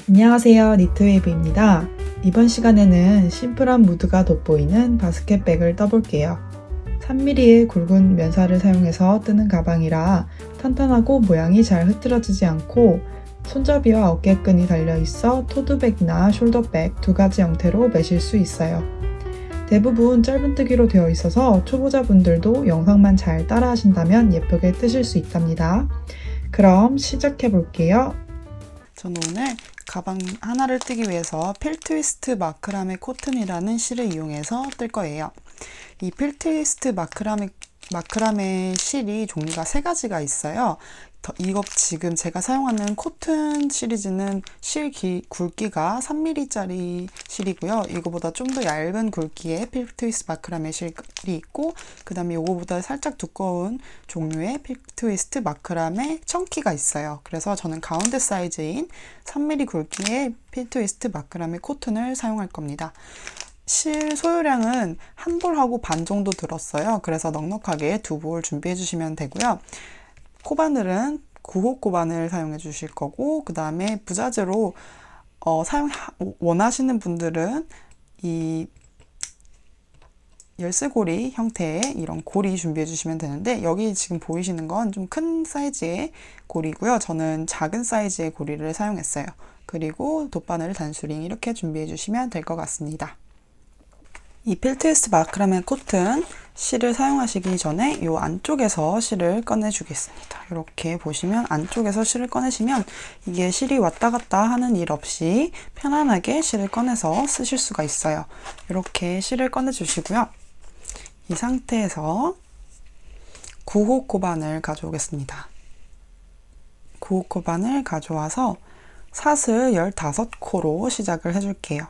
안녕하세요, 니트웨이브입니다. 이번 시간에는 심플한 무드가 돋보이는 바스켓백을 떠볼게요. 3mm의 굵은 면사를 사용해서 뜨는 가방이라 탄탄하고 모양이 잘 흐트러지지 않고 손잡이와 어깨끈이 달려있어 토드백이나 숄더백 두 가지 형태로 매실 수 있어요. 대부분 짧은뜨기로 되어 있어서 초보자분들도 영상만 잘 따라하신다면 예쁘게 뜨실 수 있답니다. 그럼 시작해 볼게요. 저는 오늘 가방 하나를 뜨기 위해서 필트위스트 마크라메 코튼이라는 실을 이용해서 뜰 거예요. 이 필트위스트 마크라메 실이 종류가 3가지가 있어요. 이거 지금 제가 사용하는 코튼 시리즈는 굵기가 3mm짜리 실이고요. 이거보다 좀 더 얇은 굵기의 필트위스트 마크라메 실이 있고, 그 다음에 이거보다 살짝 두꺼운 종류의 필트위스트 마크라메 청키가 있어요. 그래서 저는 가운데 사이즈인 3mm 굵기의 필트위스트 마크라메 코튼을 사용할 겁니다. 실 소요량은 한 볼하고 반 정도 들었어요. 그래서 넉넉하게 2볼 준비해 주시면 되고요. 코바늘은 9호 코바늘 사용해 주실 거고, 그 다음에 부자재로 원하시는 분들은 이 열쇠고리 형태의 이런 고리 준비해 주시면 되는데, 여기 지금 보이시는 건 좀 큰 사이즈의 고리고요. 저는 작은 사이즈의 고리를 사용했어요. 그리고 돗바늘, 단수링 이렇게 준비해 주시면 될 것 같습니다. 이 필트위스트 마크라메 코튼 실을 사용하시기 전에 이 안쪽에서 실을 꺼내 주겠습니다. 이렇게 보시면 안쪽에서 실을 꺼내시면 이게 실이 왔다 갔다 하는 일 없이 편안하게 실을 꺼내서 쓰실 수가 있어요. 이렇게 실을 꺼내 주시고요. 이 상태에서 9호 코바늘 가져오겠습니다. 9호 코바늘 가져와서 사슬 15코로 시작을 해줄게요.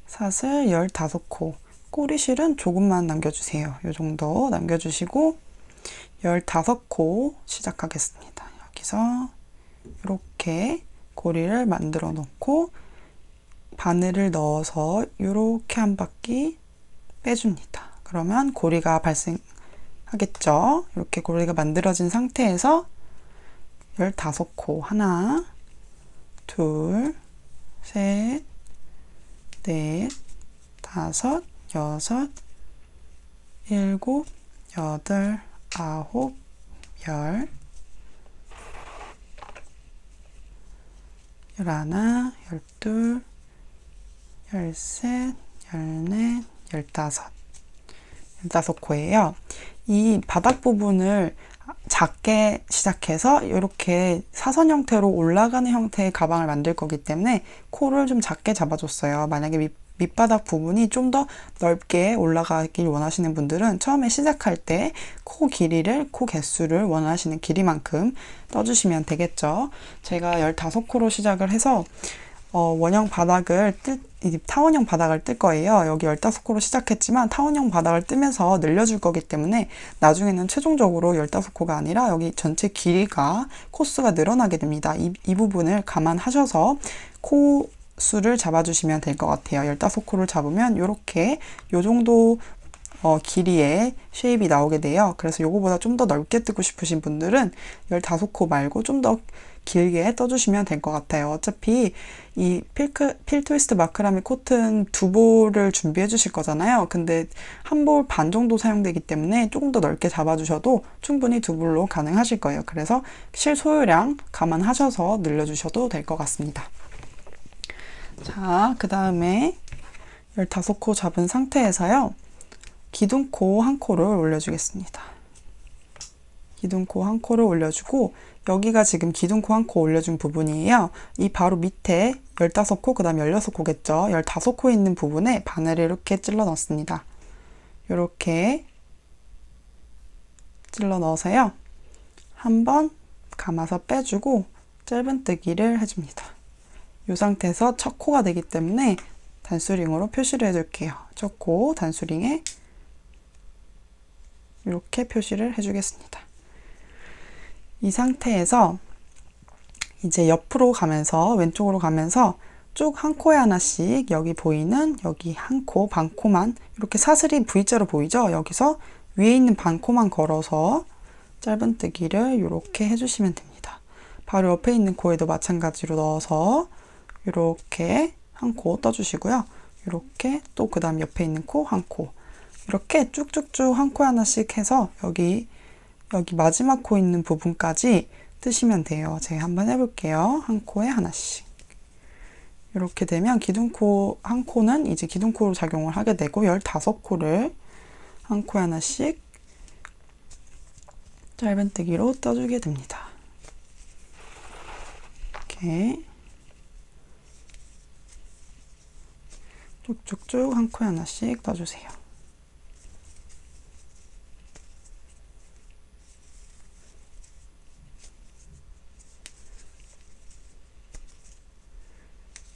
사슬 15코, 꼬리실은 조금만 남겨주세요. 이 정도 남겨주시고 15코 시작하겠습니다. 여기서 이렇게 고리를 만들어 놓고 바늘을 넣어서 이렇게 한 바퀴 빼줍니다. 그러면 고리가 발생하겠죠. 이렇게 고리가 만들어진 상태에서 15코, 하나, 둘, 셋, 넷, 다섯, 여섯, 일곱, 여덟, 아홉, 열, 열하나, 열둘, 열셋, 열넷, 열다섯. 15코예요. 이 바닥 부분을 작게 시작해서 이렇게 사선 형태로 올라가는 형태의 가방을 만들 거기 때문에 코를 좀 작게 잡아줬어요. 만약에 밑바닥 부분이 좀 더 넓게 올라가길 원하시는 분들은 처음에 시작할 때 코 개수를 원하시는 길이만큼 떠주시면 되겠죠. 제가 15코로 시작을 해서 원형 바닥을 타원형 바닥을 뜰 거예요. 여기 15코로 시작했지만 타원형 바닥을 뜨면서 늘려줄 거기 때문에 나중에는 최종적으로 15코가 아니라 여기 전체 길이가 코수가 늘어나게 됩니다. 이 부분을 감안하셔서 코 수를 잡아주시면 될 것 같아요. 15코를 잡으면 이렇게 요 정도 길이의 쉐입이 나오게 돼요. 그래서 요거보다 좀 더 넓게 뜨고 싶으신 분들은 15코 말고 좀 더 길게 떠주시면 될 것 같아요. 어차피 이 필트위스트 마크라메 코튼 2볼을 준비해 주실 거잖아요. 근데 1볼 반 정도 사용되기 때문에 조금 더 넓게 잡아주셔도 충분히 2볼로 가능하실 거예요. 그래서 실 소요량 감안하셔서 늘려주셔도 될 것 같습니다. 자, 그 다음에 15코 잡은 상태에서요. 기둥코 1코를 올려주겠습니다. 기둥코 1코를 올려주고 여기가 지금 기둥코 1코 올려준 부분이에요. 이 바로 밑에 15코, 그 다음 16코겠죠. 15코 있는 부분에 바늘을 이렇게 찔러 넣습니다. 이렇게 찔러 넣어서요. 한번 감아서 빼주고 짧은뜨기를 해줍니다. 이 상태에서 첫 코가 되기 때문에 단수링으로 표시를 해줄게요. 첫 코 단수링에 이렇게 표시를 해주겠습니다. 이 상태에서 이제 옆으로 가면서 왼쪽으로 가면서 쭉 한 코에 하나씩 여기 보이는 여기 한 코, 반 코만 이렇게 사슬이 V자로 보이죠? 여기서 위에 있는 반 코만 걸어서 짧은뜨기를 이렇게 해주시면 됩니다. 바로 옆에 있는 코에도 마찬가지로 넣어서 이렇게 한 코 떠주시고요. 이렇게 또 그 다음 옆에 있는 코 한 코, 이렇게 쭉쭉쭉 한 코에 하나씩 해서 여기 마지막 코 있는 부분까지 뜨시면 돼요. 제가 한번 해볼게요. 한 코에 하나씩. 이렇게 되면 기둥코 한 코는 이제 기둥코로 작용을 하게 되고 15코를 한 코에 하나씩 짧은뜨기로 떠주게 됩니다. 이렇게 쭉쭉쭉 한 코에 하나씩 떠주세요.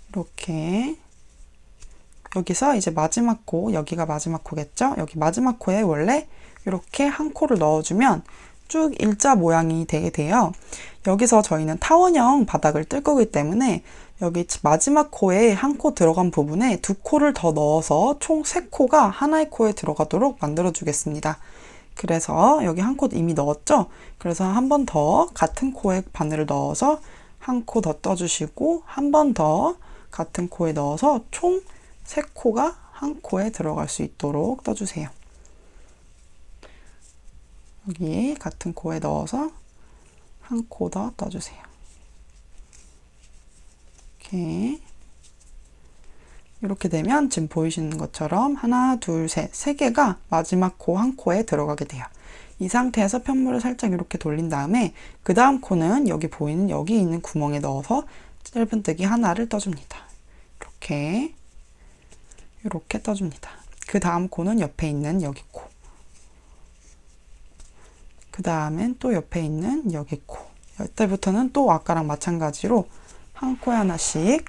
이렇게 여기서 이제 마지막 코, 여기가 마지막 코겠죠? 여기 마지막 코에 원래 이렇게 한 코를 넣어주면 쭉 일자 모양이 되게 돼요. 여기서 저희는 타원형 바닥을 뜰 거기 때문에 여기 마지막 코에 한 코 들어간 부분에 2코를 더 넣어서 총 3코가 하나의 코에 들어가도록 만들어 주겠습니다. 그래서 여기 한 코 이미 넣었죠? 그래서 한 번 더 같은 코에 바늘을 넣어서 한 코 더 떠주시고 한 번 더 같은 코에 넣어서 총 3코가 한 코에 들어갈 수 있도록 떠주세요. 여기 같은 코에 넣어서 한 코 더 떠주세요. 이렇게 되면 지금 보이시는 것처럼 하나, 둘, 셋, 3개가 마지막 코 한 코에 들어가게 돼요. 이 상태에서 편물을 살짝 이렇게 돌린 다음에 그 다음 코는 여기 보이는 여기 있는 구멍에 넣어서 짧은뜨기 하나를 떠줍니다. 이렇게 떠줍니다. 그 다음 코는 옆에 있는 여기 코, 그 다음엔 또 옆에 있는 여기 코, 이때부터는 또 아까랑 마찬가지로 한 코에 하나씩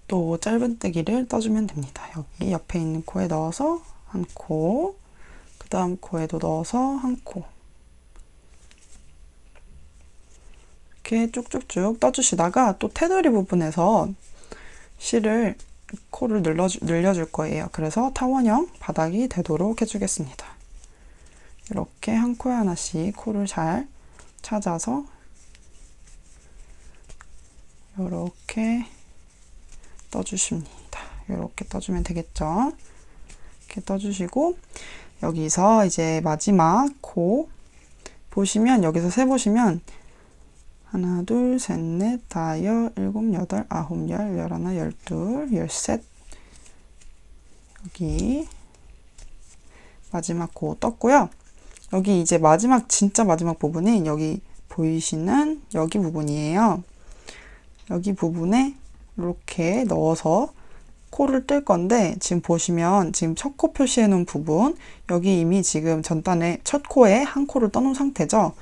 또 짧은뜨기를 떠주면 됩니다. 여기 옆에 있는 코에 넣어서 한 코, 그 다음 코에도 넣어서 한 코, 이렇게 쭉쭉쭉 떠주시다가 또 테두리 부분에서 실을 코를 늘려줄 거예요. 그래서 타원형 바닥이 되도록 해주겠습니다. 이렇게 한 코에 하나씩 코를 잘 찾아서 이렇게 떠주십니다. 이렇게 떠주면 되겠죠. 이렇게 떠주시고 여기서 이제 마지막 코 보시면 여기서 세보시면 하나, 둘, 셋, 넷, 다섯, 일곱, 여덟, 아홉, 열, 열하나, 열둘, 열셋. 여기 마지막 코 떴고요. 여기 이제 진짜 마지막 부분이 여기 보이시는 여기 부분이에요. 여기 부분에 이렇게 넣어서 코를 뜰 건데 지금 보시면 지금 첫 코 표시해 놓은 부분 여기 이미 지금 전단에 첫 코에 한 코를 떠놓은 상태죠.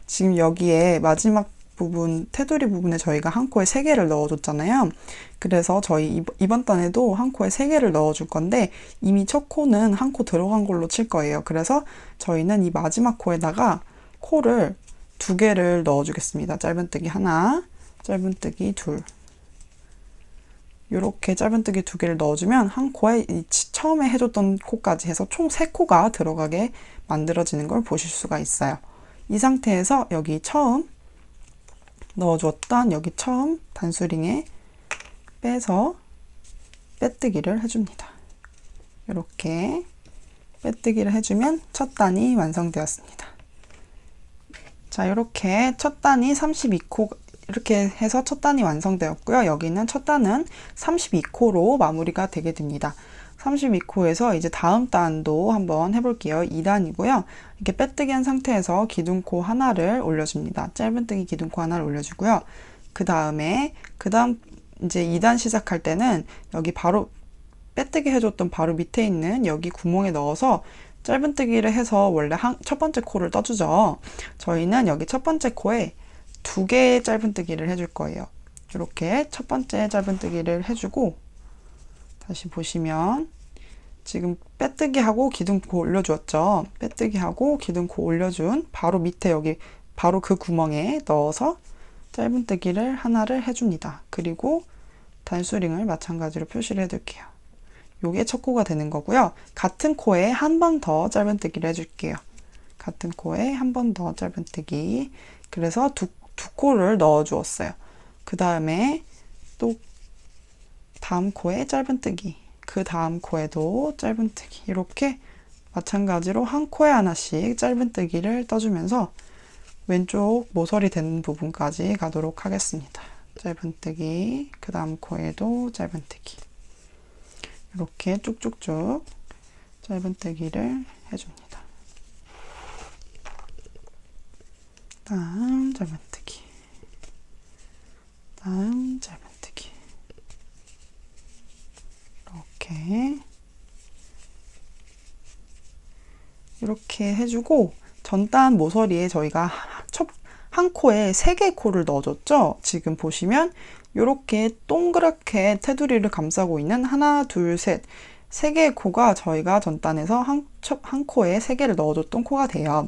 지금 여기에 마지막 부분 테두리 부분에 저희가 한 코에 3개를 넣어줬잖아요. 그래서 저희 이번 단에도 한 코에 3개를 넣어줄 건데 이미 첫 코는 한 코 들어간 걸로 칠 거예요. 그래서 저희는 이 마지막 코에다가 코를 2개를 넣어주겠습니다. 짧은뜨기 하나, 짧은뜨기 둘. 이렇게 짧은뜨기 2개를 넣어주면 한 코에 처음에 해줬던 코까지 해서 총 3코가 들어가게 만들어지는 걸 보실 수가 있어요. 이 상태에서 여기 처음 넣어주었던 여기 처음 단수링에 빼서 빼뜨기를 해줍니다. 이렇게 빼뜨기를 해주면 첫 단이 완성되었습니다. 자, 이렇게 첫 단이 32코 이렇게 해서 첫 단이 완성되었고요. 여기는 첫 단은 32코로 마무리가 되게 됩니다. 32코에서 이제 다음 단도 한번 해볼게요. 2단이고요. 이렇게 빼뜨기 한 상태에서 기둥코 하나를 올려줍니다. 짧은뜨기 기둥코 하나를 올려주고요. 그 다음 이제 2단 시작할 때는 여기 바로 빼뜨기 해줬던 바로 밑에 있는 여기 구멍에 넣어서 짧은뜨기를 해서 원래 첫 번째 코를 떠주죠. 저희는 여기 첫 번째 코에 2개의 짧은뜨기를 해줄 거예요. 이렇게 첫 번째 짧은뜨기를 해주고 다시 보시면 지금 빼뜨기하고 기둥코 올려주었죠. 빼뜨기하고 기둥코 올려준 바로 밑에 여기 바로 그 구멍에 넣어서 짧은뜨기를 하나를 해줍니다. 그리고 단수링을 마찬가지로 표시를 해둘게요. 요게 첫 코가 되는 거고요. 같은 코에 한 번 더 짧은뜨기를 해줄게요. 같은 코에 한 번 더 짧은뜨기. 그래서 두 코를 넣어 주었어요. 그 다음에 또 다음 코에 짧은뜨기, 그 다음 코에도 짧은뜨기, 이렇게 마찬가지로 한 코에 하나씩 짧은뜨기를 떠주면서 왼쪽 모서리 된 부분까지 가도록 하겠습니다. 짧은뜨기, 그 다음 코에도 짧은뜨기, 이렇게 쭉쭉쭉 짧은뜨기를 해줍니다. 다음 짧은뜨기, 다음 짧은뜨기, 이렇게 해주고, 전단 모서리에 저희가 한 코에 3개의 코를 넣어줬죠. 지금 보시면 이렇게 동그랗게 테두리를 감싸고 있는 하나, 둘, 셋, 3개의 코가 저희가 전단에서 한 코에 3개를 넣어줬던 코가 돼요.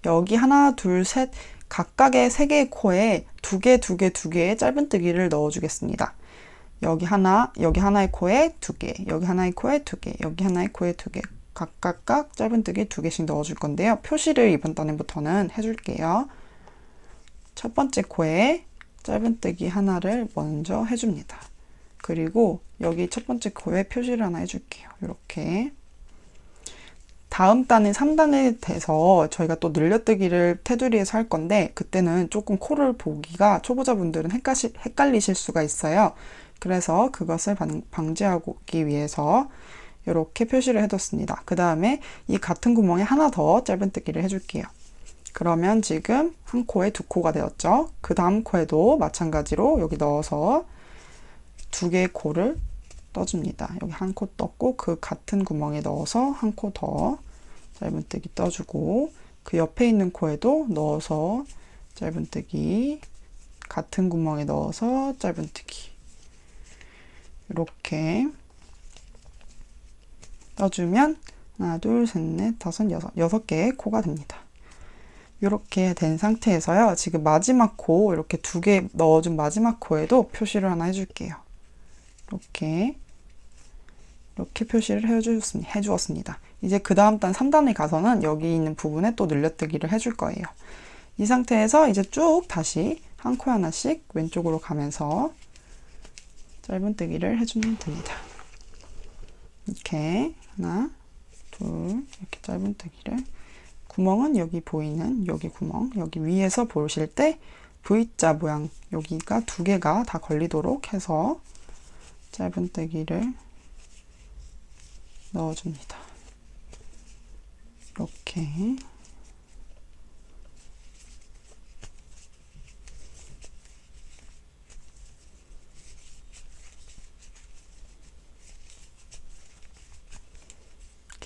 여기 하나, 둘, 셋 각각의 3개의 코에 2개의 짧은뜨기를 넣어주겠습니다. 여기 하나의 코에 2개, 여기 하나의 코에 2개, 여기 하나의 코에 2개, 각각 짧은뜨기 2개씩 넣어줄 건데요. 표시를 이번 단에부터는 해줄게요. 첫 번째 코에 짧은뜨기 하나를 먼저 해줍니다. 그리고 여기 첫 번째 코에 표시를 하나 해줄게요. 이렇게. 다음 단은 3단에 돼서 저희가 또 늘려뜨기를 테두리에서 할 건데, 그때는 조금 코를 보기가 초보자분들은 헷갈리실 수가 있어요. 그래서 그것을 방지하기 위해서 이렇게 표시를 해뒀습니다. 그 다음에 이 같은 구멍에 하나 더 짧은뜨기를 해줄게요. 그러면 지금 한 코에 2코가 되었죠. 그 다음 코에도 마찬가지로 여기 넣어서 2개의 코를 떠줍니다. 여기 한 코 떴고, 그 같은 구멍에 넣어서 한 코 더 짧은뜨기 떠주고, 그 옆에 있는 코에도 넣어서 짧은뜨기, 같은 구멍에 넣어서 짧은뜨기, 이렇게 떠주면 하나, 둘, 셋, 넷, 다섯, 여섯 개의 코가 됩니다. 이렇게 된 상태에서요, 지금 마지막 코, 이렇게 2개 넣어준 마지막 코에도 표시를 하나 해줄게요. 이렇게 표시를 해주었습니다. 이제 그 다음 단 3단에 가서는 여기 있는 부분에 또 늘려뜨기를 해줄 거예요. 이 상태에서 이제 쭉 다시 한 코에 하나씩 왼쪽으로 가면서 짧은뜨기를 해주면 됩니다. 이렇게 하나, 둘, 이렇게 짧은뜨기를, 구멍은 여기 보이는 여기 구멍, 여기 위에서 보실 때 V자 모양, 여기가 2개가 다 걸리도록 해서 짧은뜨기를 넣어줍니다. 이렇게.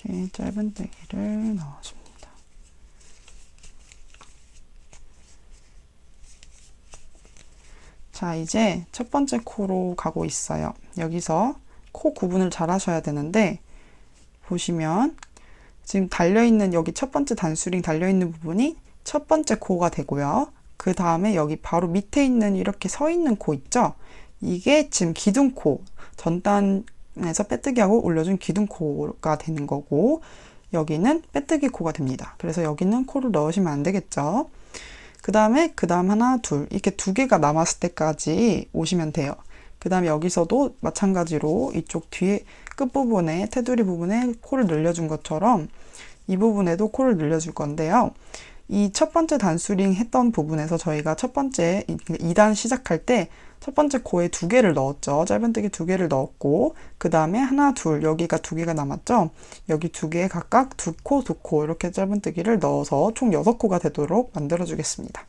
이렇게 짧은뜨기를 넣어줍니다. 자, 이제 첫 번째 코로 가고 있어요. 여기서 코 구분을 잘 하셔야 되는데, 보시면 지금 달려있는 여기 첫 번째 단수링 달려있는 부분이 첫 번째 코가 되고요. 그 다음에 여기 바로 밑에 있는 이렇게 서 있는 코 있죠? 이게 지금 기둥코, 전단에서 빼뜨기하고 올려준 기둥코가 되는 거고, 여기는 빼뜨기 코가 됩니다. 그래서 여기는 코를 넣으시면 안 되겠죠? 그 다음 하나, 둘, 이렇게 2개가 남았을 때까지 오시면 돼요. 그 다음에 여기서도 마찬가지로 이쪽 뒤에 끝부분에, 테두리 부분에 코를 늘려준 것처럼 이 부분에도 코를 늘려줄 건데요. 이 첫 번째 단수링 했던 부분에서 저희가 첫 번째 2단 시작할 때 첫 번째 코에 2개를 넣었죠. 짧은뜨기 2개를 넣었고, 그 다음에 하나, 둘, 여기가 2개가 남았죠. 여기 2개에 각각 2코 이렇게 짧은뜨기를 넣어서 총 6코가 되도록 만들어 주겠습니다.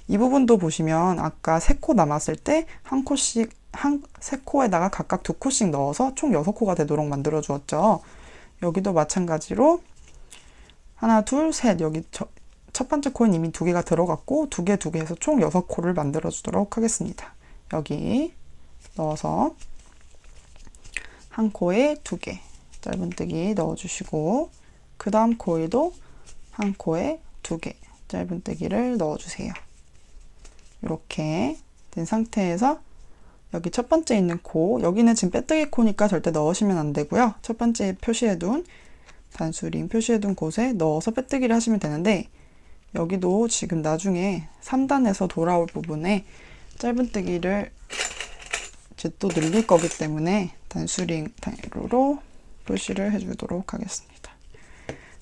이 부분도 보시면 아까 3코 남았을 때 한 코씩, 3코에다가 각각 2코씩 넣어서 총 6코가 되도록 만들어 주었죠. 여기도 마찬가지로 하나, 둘, 셋, 여기 첫 번째 코는 이미 2개가 들어갔고, 2개 해서 총 6코를 만들어 주도록 하겠습니다. 여기 넣어서 한 코에 2개 짧은뜨기 넣어주시고, 그 다음 코에도 한 코에 2개 짧은뜨기를 넣어주세요. 이렇게 된 상태에서 여기 첫 번째 있는 코, 여기는 지금 빼뜨기 코니까 절대 넣으시면 안 되고요. 첫 번째 표시해둔 단수링 표시해둔 곳에 넣어서 빼뜨기를 하시면 되는데, 여기도 지금 나중에 3단에서 돌아올 부분에 짧은뜨기를 이제 또 늘릴 거기 때문에 단수링으로 표시를 해주도록 하겠습니다.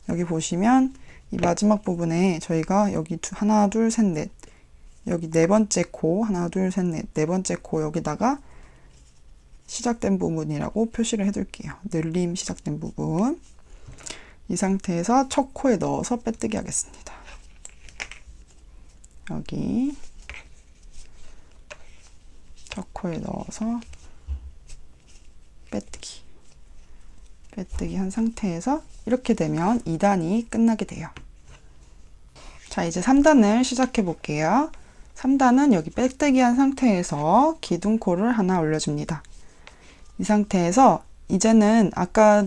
여기 보시면 이 마지막 부분에 저희가 여기 하나, 둘, 셋, 넷, 여기 네 번째 코, 하나, 둘, 셋, 넷, 네 번째 코 여기다가 시작된 부분이라고 표시를 해둘게요. 늘림 시작된 부분. 이 상태에서 첫 코에 넣어서 빼뜨기 하겠습니다. 여기 첫 코에 넣어서 빼뜨기 한 상태에서 이렇게 되면 2단이 끝나게 돼요. 자, 이제 3단을 시작해 볼게요. 3단은 여기 빼뜨기 한 상태에서 기둥코를 하나 올려줍니다. 이 상태에서 이제는 아까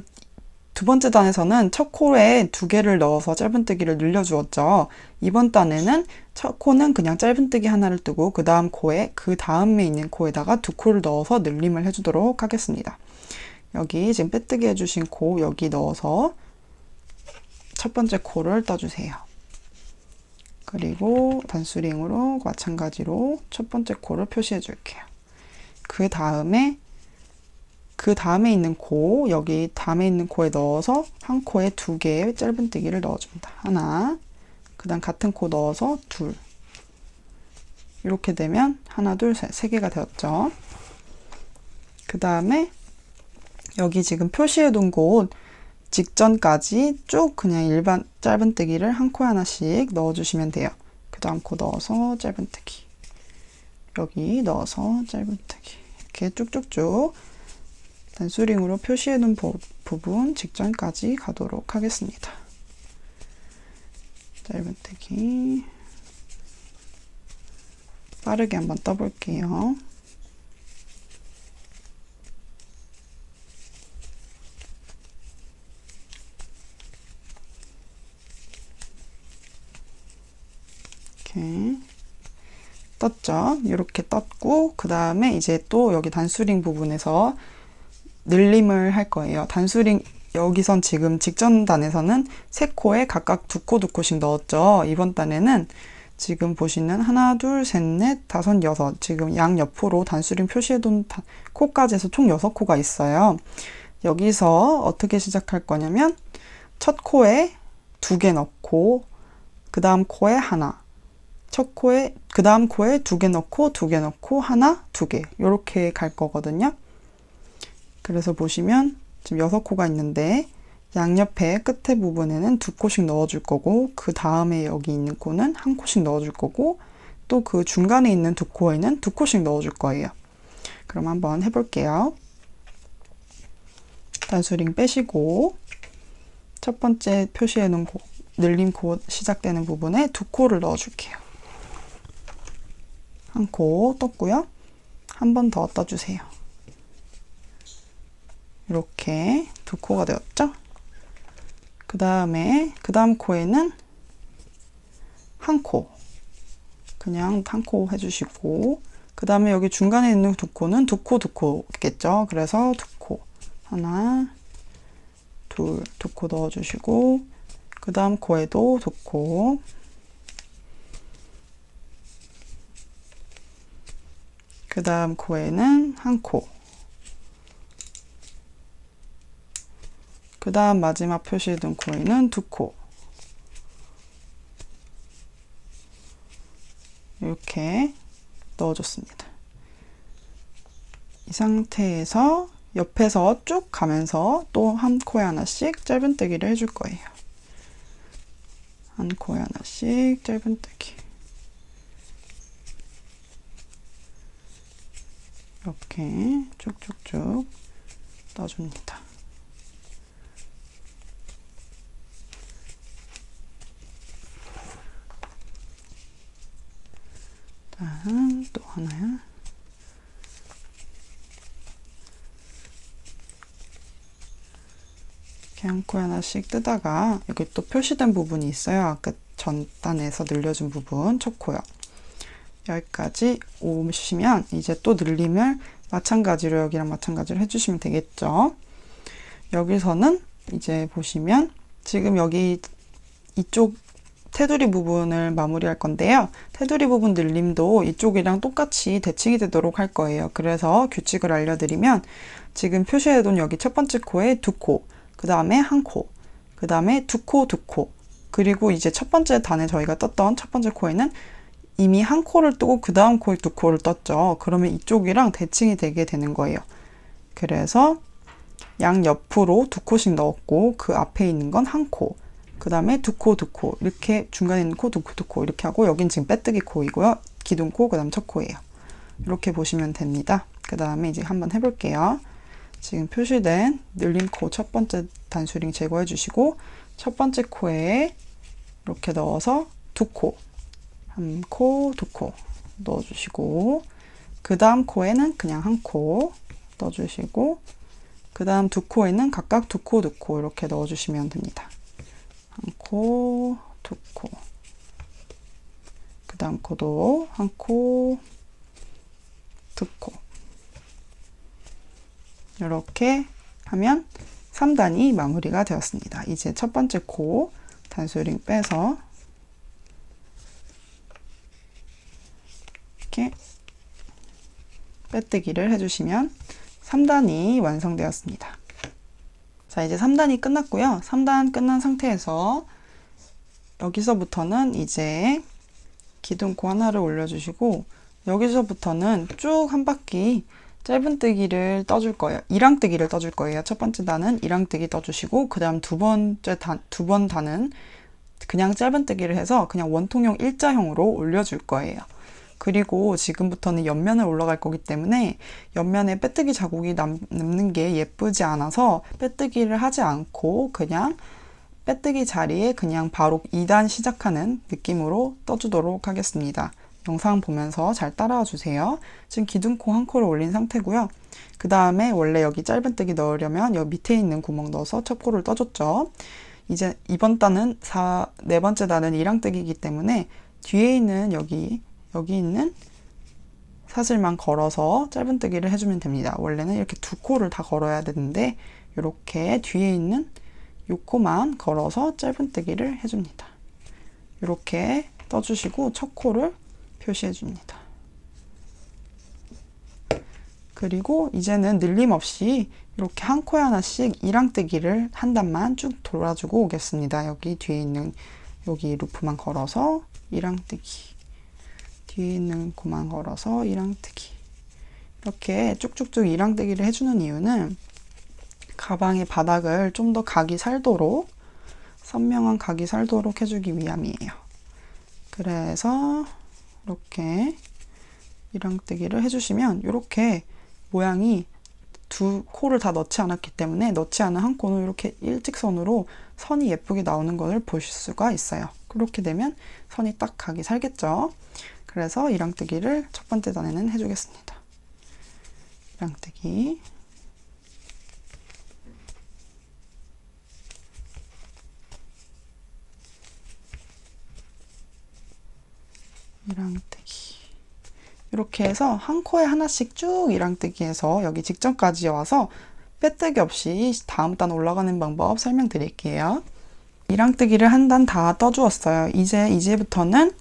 두 번째 단에서는 첫 코에 2개를 넣어서 짧은뜨기를 늘려주었죠. 이번 단에는 첫 코는 그냥 짧은뜨기 하나를 뜨고 그 다음 코에 그 다음에 있는 코에다가 2코를 넣어서 늘림을 해주도록 하겠습니다. 여기 지금 빼뜨기 해주신 코 여기 넣어서 첫 번째 코를 떠주세요. 그리고 단수링으로 마찬가지로 첫 번째 코를 표시해 줄게요. 그 다음에 있는 코, 여기 다음에 있는 코에 넣어서 한 코에 2개의 짧은뜨기를 넣어줍니다. 하나, 그 다음 같은 코 넣어서 둘. 이렇게 되면 하나, 둘, 셋, 3개가 되었죠. 그 다음에 여기 지금 표시해둔 곳 직전까지 쭉 그냥 일반 짧은뜨기를 한 코에 하나씩 넣어주시면 돼요. 그 다음 코 넣어서 짧은뜨기. 여기 넣어서 짧은뜨기. 이렇게 쭉쭉쭉 단수링으로 표시해둔 부분 직전까지 가도록 하겠습니다. 짧은뜨기 빠르게 한번 떠볼게요. 이렇게 떴죠? 이렇게 떴고 그 다음에 이제 또 여기 단수링 부분에서 늘림을 할 거예요. 단수링 여기선 지금 직전 단에서는 3코에 각각 2코 넣었죠. 이번 단에는 지금 보시는 하나, 둘, 셋, 넷, 다섯, 여섯 지금 양옆으로 단수링 표시해둔 코까지 해서 총 6코가 있어요. 여기서 어떻게 시작할 거냐면 첫 코에 2개 넣고 그 다음 코에 하나, 그 다음 코에 2개 넣고 2개 넣고 하나, 2개 이렇게 갈 거거든요. 그래서 보시면 지금 6코가 있는데 양옆에 끝에 부분에는 2코씩 넣어줄 거고 그 다음에 여기 있는 코는 1코씩 넣어줄 거고 또 그 중간에 있는 2코에는 2코씩 넣어줄 거예요. 그럼 한번 해볼게요. 단수링 빼시고 첫 번째 표시해 놓은 늘림 코 시작되는 부분에 2코를 넣어줄게요. 1코 떴고요. 한 번 더 떠주세요. 이렇게 2코가 되었죠? 그 다음 코에는 1코. 그냥 1코 해주시고, 그 다음에 여기 중간에 있는 2코는 2코겠죠? 그래서 2코. 하나, 둘, 2코 넣어주시고, 그 다음 코에도 2코. 그 다음 코에는 1코. 그 다음 마지막 표시해둔 코에는 2코. 이렇게 넣어줬습니다. 이 상태에서 옆에서 쭉 가면서 또 한 코에 하나씩 짧은뜨기를 해줄 거예요. 한 코에 하나씩 짧은뜨기. 이렇게 쭉쭉쭉 떠줍니다. 다음 또 하나야. 이렇게 한 코에 하나씩 뜨다가 여기 또 표시된 부분이 있어요. 아까 전 단에서 늘려준 부분 첫 코요. 여기까지 오시면 이제 또 늘림을 마찬가지로 여기랑 마찬가지로 해주시면 되겠죠. 여기서는 이제 보시면 지금 여기 이쪽 테두리 부분을 마무리할 건데요. 테두리 부분 늘림도 이쪽이랑 똑같이 대칭이 되도록 할 거예요. 그래서 규칙을 알려드리면 지금 표시해둔 여기 첫 번째 코에 두 코, 그 다음에 한 코, 그 다음에 두 코, 두 코, 그리고 이제 첫 번째 단에 저희가 떴던 첫 번째 코에는 이미 한 코를 뜨고 그 다음 코에 두 코를 떴죠. 그러면 이쪽이랑 대칭이 되게 되는 거예요. 그래서 양 옆으로 두 코씩 넣었고 그 앞에 있는 건 한 코, 그 다음에 두 코, 두 코, 이렇게 중간에 있는 코, 두 코, 두 코 이렇게 하고 여긴 지금 빼뜨기 코이고요. 기둥코, 그 다음 첫 코예요. 이렇게 보시면 됩니다. 그 다음에 이제 한번 해볼게요. 지금 표시된 늘림코 첫 번째 단수링 제거해 주시고 첫 번째 코에 이렇게 넣어서 두 코, 한 코, 두 코 넣어주시고 그 다음 코에는 그냥 한 코 넣어주시고 그 다음 두 코에는 각각 두 코, 두 코 이렇게 넣어주시면 됩니다. 한 코, 두 코. 그 다음 코도 한 코, 두 코. 이렇게 하면 3단이 마무리가 되었습니다. 이제 첫 번째 코 단수링 빼서 이렇게 빼뜨기를 해주시면 3단이 완성되었습니다. 자, 이제 3단이 끝났고요. 3단 끝난 상태에서 여기서부터는 이제 기둥코 하나를 올려주시고 여기서부터는 쭉 한 바퀴 짧은뜨기를 떠줄 거예요. 이랑뜨기를 떠줄 거예요. 첫 번째 단은 이랑뜨기 떠주시고 그 다음 두 번 단은 그냥 짧은뜨기를 해서 그냥 원통형 일자형으로 올려줄 거예요. 그리고 지금부터는 옆면을 올라갈 거기 때문에 옆면에 빼뜨기 자국이 남는 게 예쁘지 않아서 빼뜨기를 하지 않고 그냥 빼뜨기 자리에 그냥 바로 2단 시작하는 느낌으로 떠주도록 하겠습니다. 영상 보면서 잘 따라와 주세요. 지금 기둥코 한 코를 올린 상태고요. 그 다음에 원래 여기 짧은뜨기 넣으려면 여기 밑에 있는 구멍 넣어서 첫 코를 떠줬죠. 이제 이번 단은 네 번째 단은 이랑뜨기이기 때문에 뒤에 있는 여기 있는 사슬만 걸어서 짧은뜨기를 해주면 됩니다. 원래는 이렇게 두 코를 다 걸어야 되는데 이렇게 뒤에 있는 요 코만 걸어서 짧은뜨기를 해줍니다. 이렇게 떠주시고 첫 코를 표시해 줍니다. 그리고 이제는 늘림 없이 이렇게 한 코에 하나씩 이랑뜨기를 한 단만 쭉 돌아주고 오겠습니다. 여기 뒤에 있는 여기 루프만 걸어서 이랑뜨기, 뒤에 있는 코만 걸어서 이랑뜨기, 이렇게 쭉쭉쭉 이랑뜨기를 해주는 이유는 가방의 바닥을 좀 더 각이 살도록, 선명한 각이 살도록 해주기 위함이에요. 그래서 이렇게 이랑뜨기를 해주시면 이렇게 모양이 두 코를 다 넣지 않았기 때문에 넣지 않은 한 코는 이렇게 일직선으로 선이 예쁘게 나오는 것을 보실 수가 있어요. 그렇게 되면 선이 딱 각이 살겠죠. 그래서 이랑뜨기를 첫 번째 단에는 해주겠습니다. 이랑뜨기, 이랑뜨기, 이렇게 해서 한 코에 하나씩 쭉 이랑뜨기 해서 여기 직전까지 와서 빼뜨기 없이 다음 단 올라가는 방법 설명드릴게요. 이랑뜨기를 한 단 다 떠주었어요. 이제부터는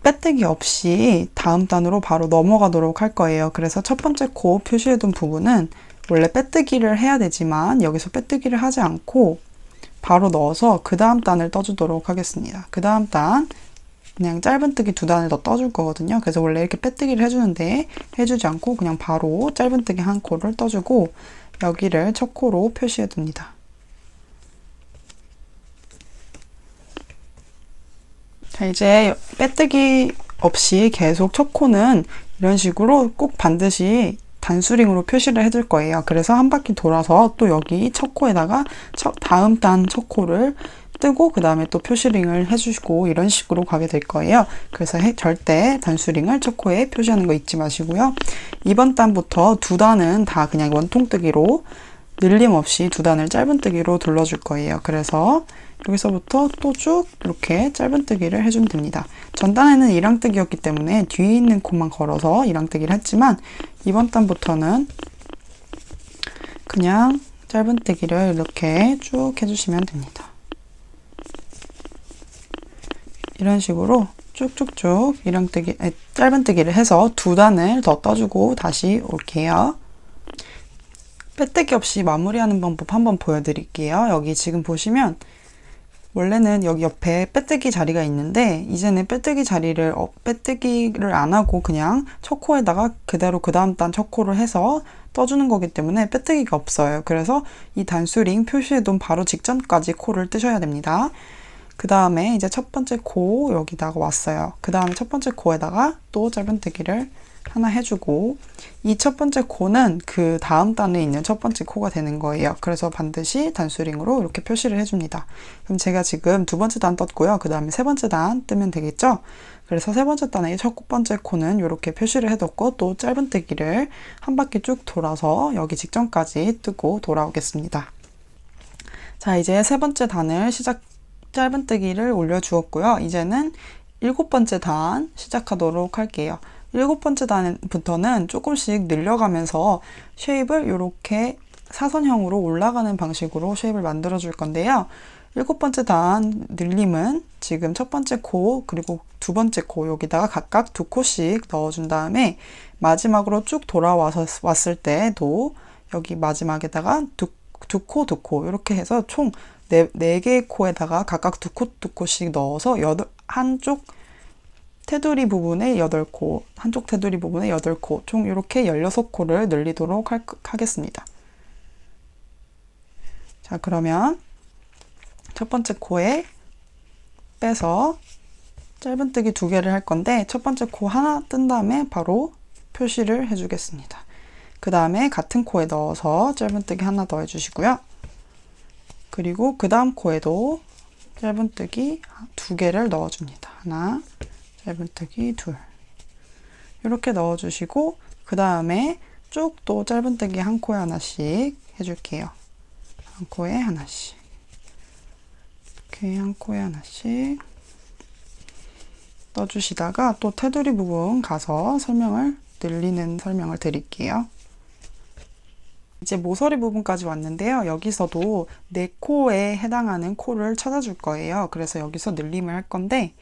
빼뜨기 없이 다음 단으로 바로 넘어가도록 할 거예요. 그래서 첫 번째 코 표시해둔 부분은 원래 빼뜨기를 해야 되지만 여기서 빼뜨기를 하지 않고 바로 넣어서 그 다음 단을 떠주도록 하겠습니다. 그 다음 단 그냥 짧은뜨기 두 단을 더 떠줄 거거든요. 그래서 원래 이렇게 빼뜨기를 해주는데 해주지 않고 그냥 바로 짧은뜨기 한 코를 떠주고 여기를 첫 코로 표시해 둡니다. 자, 이제 빼뜨기 없이 계속 첫 코는 이런 식으로 꼭 반드시 단수링으로 표시를 해줄 거예요. 그래서 한 바퀴 돌아서 또 여기 첫 코에다가 다음 단 첫 코를 뜨고 그 다음에 또 표시링을 해주시고 이런 식으로 가게 될 거예요. 그래서 절대 단수링을 첫 코에 표시하는 거 잊지 마시고요. 이번 단부터 두 단은 다 그냥 원통뜨기로 늘림 없이 두 단을 짧은뜨기로 둘러줄 거예요. 그래서 여기서부터 또 쭉 이렇게 짧은뜨기를 해주면 됩니다. 전 단에는 이랑뜨기였기 때문에 뒤에 있는 코만 걸어서 이랑뜨기를 했지만 이번 단부터는 그냥 짧은뜨기를 이렇게 쭉 해주시면 됩니다. 이런 식으로 쭉쭉쭉 짧은뜨기를 해서 2단을 더 떠주고 다시 올게요. 빼뜨기 없이 마무리하는 방법 한번 보여드릴게요. 여기 지금 보시면 원래는 여기 옆에 빼뜨기 자리가 있는데 이제는 빼뜨기를 안 하고 그냥 첫 코에다가 그대로 그 다음 단 첫 코를 해서 떠주는 거기 때문에 빼뜨기가 없어요. 그래서 이 단수링 표시해둔 바로 직전까지 코를 뜨셔야 됩니다. 그 다음에 이제 첫 번째 코 여기다가 왔어요. 그 다음에 첫 번째 코에다가 또 짧은뜨기를 하나 해주고 이 첫 번째 코는 그 다음 단에 있는 첫 번째 코가 되는 거예요. 그래서 반드시 단수링으로 이렇게 표시를 해줍니다. 그럼 제가 지금 두 번째 단 떴고요. 그 다음에 세 번째 단 뜨면 되겠죠? 그래서 세 번째 단의 첫 번째 코는 이렇게 표시를 해뒀고 또 짧은뜨기를 한 바퀴 쭉 돌아서 여기 직전까지 뜨고 돌아오겠습니다. 자, 이제 세 번째 단을 짧은뜨기를 올려주었고요. 이제는 7번째 단 시작하도록 할게요. 7번째 단부터는 조금씩 늘려가면서 쉐입을 이렇게 사선형으로 올라가는 방식으로 쉐입을 만들어 줄 건데요. 7번째 단 늘림은 지금 첫 번째 코 그리고 두 번째 코 여기다가 각각 2코씩 넣어준 다음에 마지막으로 쭉 왔을 때도 여기 마지막에다가 두 코 이렇게 해서 총 4개의 코에다가 각각 2코씩 넣어서 한쪽 테두리 부분에 8코, 한쪽 테두리 부분에 8코, 총 이렇게 16코를 늘리도록 하겠습니다. 자, 그러면 첫 번째 코에 빼서 짧은뜨기 2개를 할 건데 첫 번째 코 하나 뜬 다음에 바로 표시를 해주겠습니다. 그 다음에 같은 코에 넣어서 짧은뜨기 하나 더 해주시고요. 그리고 그 다음 코에도 짧은뜨기 2개를 넣어줍니다. 하나, 짧은뜨기 2 이렇게 넣어주시고 그 다음에 쭉 또 짧은뜨기 한 코에 하나씩 해줄게요. 한 코에 하나씩 이렇게 한 코에 하나씩 떠주시다가 또 테두리 부분 가서 늘리는 설명을 드릴게요. 이제 모서리 부분까지 왔는데요. 여기서도 4코에 해당하는 코를 찾아줄 거예요. 그래서 여기서 늘림을 할 건데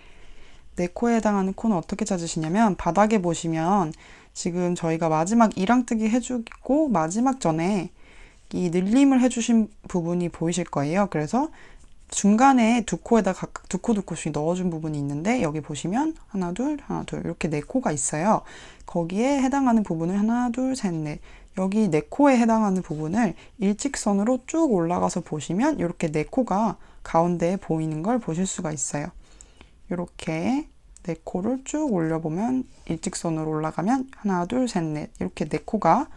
4코에 해당하는 코는 어떻게 찾으시냐면 바닥에 보시면 지금 저희가 마지막 2랑뜨기 해주고 마지막 전에 이 늘림을 해주신 부분이 보이실 거예요. 그래서 중간에 2코에다 각각 2코씩 넣어준 부분이 있는데 여기 보시면 하나 둘 이렇게 4코가 있어요. 거기에 해당하는 부분을 하나 둘 셋 넷 여기 4코에 해당하는 부분을 일직선으로 쭉 올라가서 보시면 이렇게 4코가 가운데에 보이는 걸 보실 수가 있어요. 이렇게 4코를 쭉 올려보면 일직선으로 올라가면 하나 둘 셋 넷 이렇게 4코가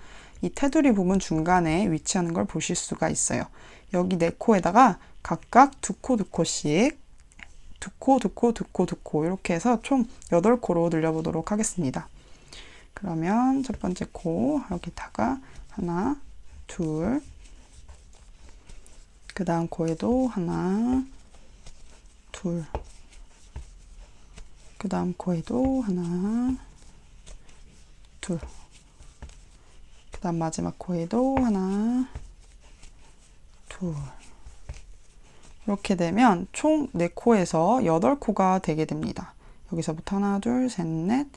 이 테두리 부분 중간에 위치하는 걸 보실 수가 있어요. 여기 4코에다가 각각 2코씩 2코 이렇게 해서 총 8코로 늘려보도록 하겠습니다. 그러면 첫 번째 코 여기다가 하나 둘 그 다음 코에도 하나 둘 그 다음 코에도 하나 둘 그 다음 마지막 코에도 하나 둘 이렇게 되면 총 4코에서 8코가 되게 됩니다. 여기서부터 하나 둘 셋 넷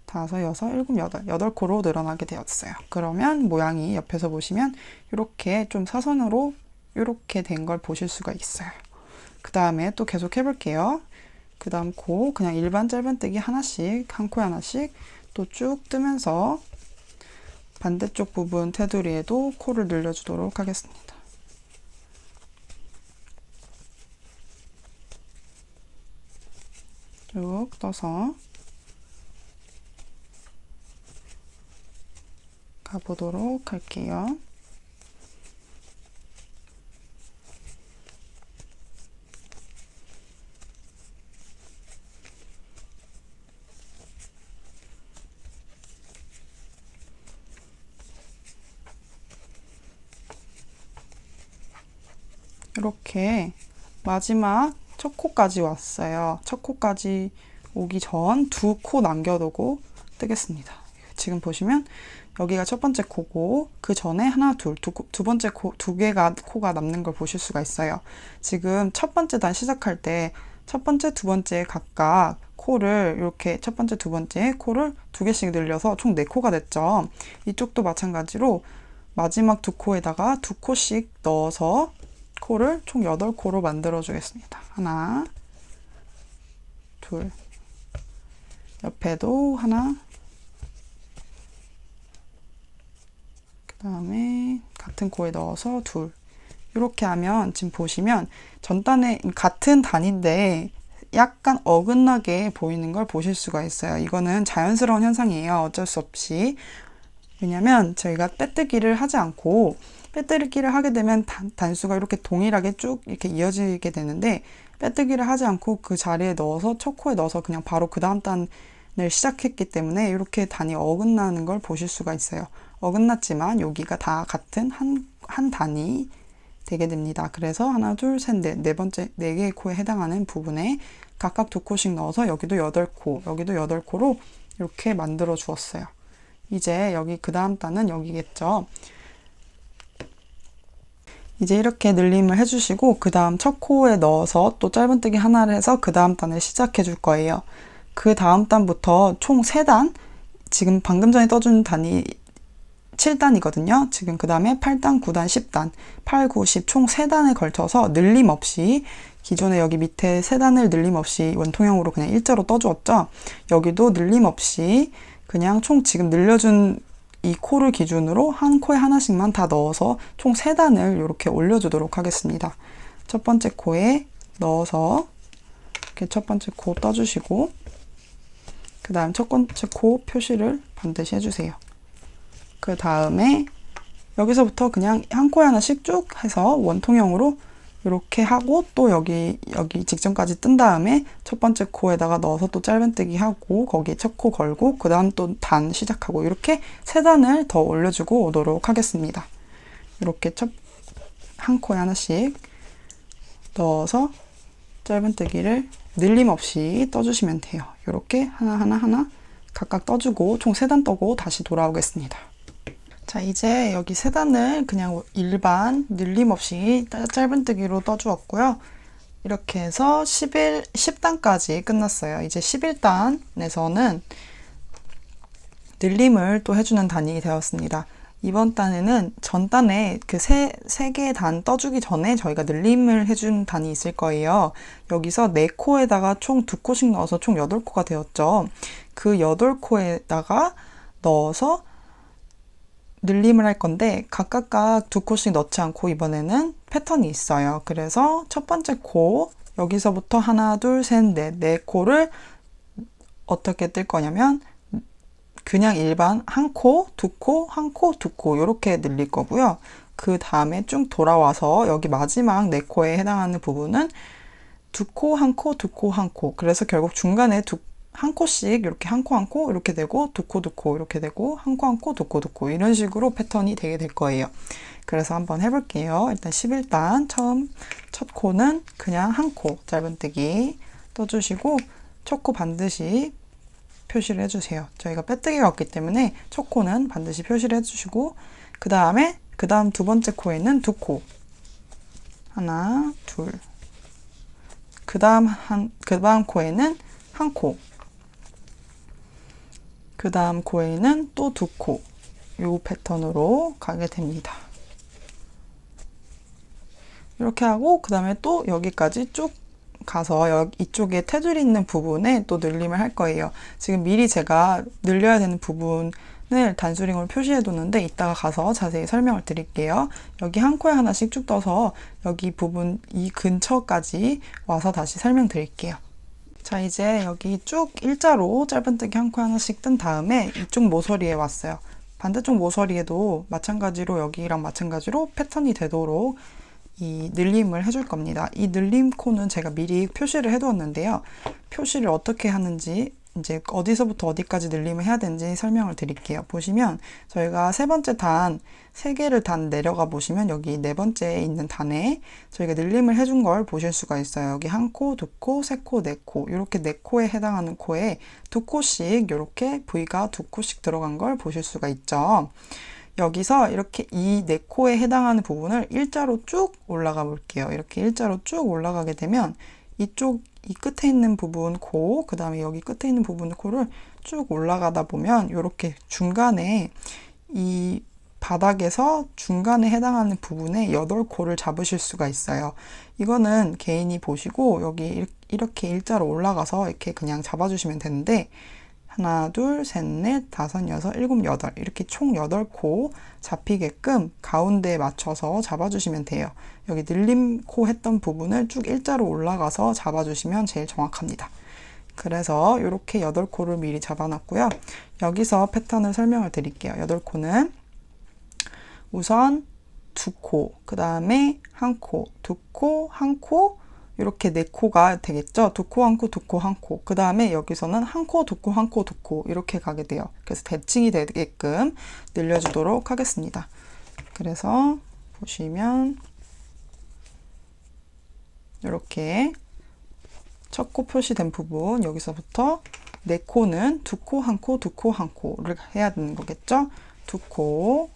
다섯 여섯 일곱 여덟 8코로 늘어나게 되었어요. 그러면 모양이 옆에서 보시면 이렇게 좀 사선으로 이렇게 된 걸 보실 수가 있어요. 그 다음에 또 계속 해볼게요. 그 다음 코 그냥 일반 짧은뜨기 하나씩 한 코에 하나씩 또 쭉 뜨면서 반대쪽 부분 테두리에도 코를 늘려주도록 하겠습니다. 쭉 떠서 가보도록 할게요. 이렇게 마지막 첫 코까지 왔어요. 첫 코까지 오기 전 2코 남겨두고 뜨겠습니다. 지금 보시면 여기가 첫 번째 코고 그 전에 하나 두 번째 코 2개가 코가 남는 걸 보실 수가 있어요. 지금 첫 번째 단 시작할 때 첫 번째, 두 번째 각각 코를 이렇게 첫 번째, 두 번째 코를 2개씩 늘려서 총 4코가 됐죠. 이쪽도 마찬가지로 마지막 2코에다가 2코씩 넣어서 코를 총 8코로 만들어 주겠습니다. 하나, 둘, 옆에도 하나, 그 다음에 같은 코에 넣어서 둘. 이렇게 하면 지금 보시면 전단에 같은 단인데 약간 어긋나게 보이는 걸 보실 수가 있어요. 이거는 자연스러운 현상이에요. 어쩔 수 없이. 왜냐면 저희가 빼뜨기를 하지 않고 빼뜨기를 하게 되면 단수가 이렇게 동일하게 쭉 이렇게 이어지게 되는데 빼뜨기를 하지 않고 그 자리에 넣어서 첫 코에 넣어서 그냥 바로 그 다음 단을 시작했기 때문에 이렇게 단이 어긋나는 걸 보실 수가 있어요. 어긋났지만 여기가 다 같은 한 단이 되게 됩니다. 그래서 하나, 둘, 셋, 넷, 네 번째 4개의 코에 해당하는 부분에 각각 2코씩 넣어서 여기도 8코, 여기도 8코로 이렇게 만들어 주었어요. 이제 여기 그 다음 단은 여기겠죠. 이제 이렇게 늘림을 해주시고 그 다음 첫 코에 넣어서 또 짧은뜨기 하나를 해서 그 다음 단을 시작해 줄 거예요. 그 다음 단부터 총 3단, 지금 방금 전에 떠준 단이 7단이거든요. 지금 그 다음에 8단, 9단, 10단, 8, 9, 10 총 3단에 걸쳐서 늘림 없이 기존에 여기 밑에 3단을 늘림 없이 원통형으로 그냥 일자로 떠주었죠. 여기도 늘림 없이 그냥 총 지금 늘려준 이 코를 기준으로 한 코에 하나씩만 다 넣어서 총 3단을 이렇게 올려주도록 하겠습니다. 첫 번째 코에 넣어서 이렇게 첫 번째 코 떠주시고 그 다음 첫 번째 코 표시를 반드시 해주세요. 그 다음에 여기서부터 그냥 한 코에 하나씩 쭉 해서 원통형으로 이렇게 하고 또 여기 직전까지 뜬 다음에 첫 번째 코에다가 넣어서 또 짧은뜨기 하고 거기에 첫 코 걸고 그 다음 또 단 시작하고 이렇게 3단을 더 올려주고 오도록 하겠습니다. 이렇게 한 코에 하나씩 넣어서 짧은뜨기를 늘림 없이 떠주시면 돼요. 이렇게 하나 각각 떠주고 총 3단 떠고 다시 돌아오겠습니다. 자, 이제 여기 3단을 그냥 일반 늘림 없이 짧은뜨기로 떠주었고요. 이렇게 해서 10단까지 끝났어요. 이제 11단에서는 늘림을 또 해주는 단이 되었습니다. 이번 단에는 전 단에 그 세 개의 단 떠주기 전에 저희가 늘림을 해준 단이 있을 거예요. 여기서 4코에다가 총 2코씩 넣어서 총 8코가 되었죠. 그 8코에다가 넣어서 늘림을 할 건데 각각 2코씩 넣지 않고 이번에는 패턴이 있어요. 그래서 첫 번째 코 여기서부터 하나, 둘, 셋, 넷, 4코를 어떻게 뜰 거냐면 그냥 일반 한 코, 2코, 한 코, 2코 이렇게 늘릴 거고요. 그 다음에 쭉 돌아와서 여기 마지막 4코에 해당하는 부분은 2코, 한 코, 2코, 한 코. 그래서 결국 중간에 한 코씩 이렇게 한 코 한 코 이렇게 되고 2코 2코 이렇게 되고 한 코 한 코 2코 2코 이런 식으로 패턴이 되게 될 거예요. 그래서 한번 해볼게요. 일단 11단 첫 코는 그냥 한 코 짧은뜨기 떠주시고 첫 코 반드시 표시를 해주세요. 저희가 빼뜨기가 없기 때문에 첫 코는 반드시 표시를 해주시고 그 다음 두 번째 코에는 2코 하나 둘 그 다음 코에는 한 코 그 다음 코에는 또 2코 이 패턴으로 가게 됩니다. 이렇게 하고 그 다음에 또 여기까지 쭉 가서 이쪽에 테두리 있는 부분에 또 늘림을 할 거예요. 지금 미리 제가 늘려야 되는 부분을 단수링으로 표시해 뒀는데 이따가 가서 자세히 설명을 드릴게요. 여기 한 코에 하나씩 쭉 떠서 여기 부분 이 근처까지 와서 다시 설명드릴게요. 자, 이제 여기 쭉 일자로 짧은뜨기 한 코에 하나씩 뜬 다음에 이쪽 모서리에 왔어요. 반대쪽 모서리에도 마찬가지로 여기랑 마찬가지로 패턴이 되도록 이 늘림을 해줄 겁니다. 이 늘림 코는 제가 미리 표시를 해두었는데요. 표시를 어떻게 하는지 이제 어디서부터 어디까지 늘림을 해야 되는지 설명을 드릴게요. 보시면 저희가 3번째 단 3개를 단 내려가 보시면 여기 4번째에 있는 단에 저희가 늘림을 해준 걸 보실 수가 있어요. 여기 한 코, 2코, 3코, 4코 이렇게 4코에 해당하는 코에 2코씩 이렇게 V가 2코씩 들어간 걸 보실 수가 있죠. 여기서 이렇게 이 4코에 해당하는 부분을 일자로 쭉 올라가 볼게요. 이렇게 일자로 쭉 올라가게 되면 이 끝에 있는 부분 코, 그 다음에 여기 끝에 있는 부분 코를 쭉 올라가다 보면 이렇게 중간에 이 바닥에서 중간에 해당하는 부분에 8코를 잡으실 수가 있어요. 이거는 개인이 보시고 여기 이렇게 일자로 올라가서 이렇게 그냥 잡아주시면 되는데 하나, 둘, 셋, 넷, 다섯, 여섯, 일곱, 여덟 이렇게 총 8코 잡히게끔 가운데에 맞춰서 잡아주시면 돼요. 여기 늘림코 했던 부분을 쭉 일자로 올라가서 잡아주시면 제일 정확합니다. 그래서 이렇게 8코를 미리 잡아놨고요. 여기서 패턴을 설명을 드릴게요. 8코는 우선 2코, 그 다음에 1코, 2코, 1코, 이렇게 4코가 되겠죠? 2코, 1코, 2코, 1코. 그 다음에 여기서는 1코, 2코, 1코, 2코 이렇게 가게 돼요. 그래서 대칭이 되게끔 늘려주도록 하겠습니다. 그래서 보시면 이렇게 첫 코 표시된 부분 여기서부터 4코는 2코, 1코, 2코, 1코를 해야 되는 거겠죠? 2코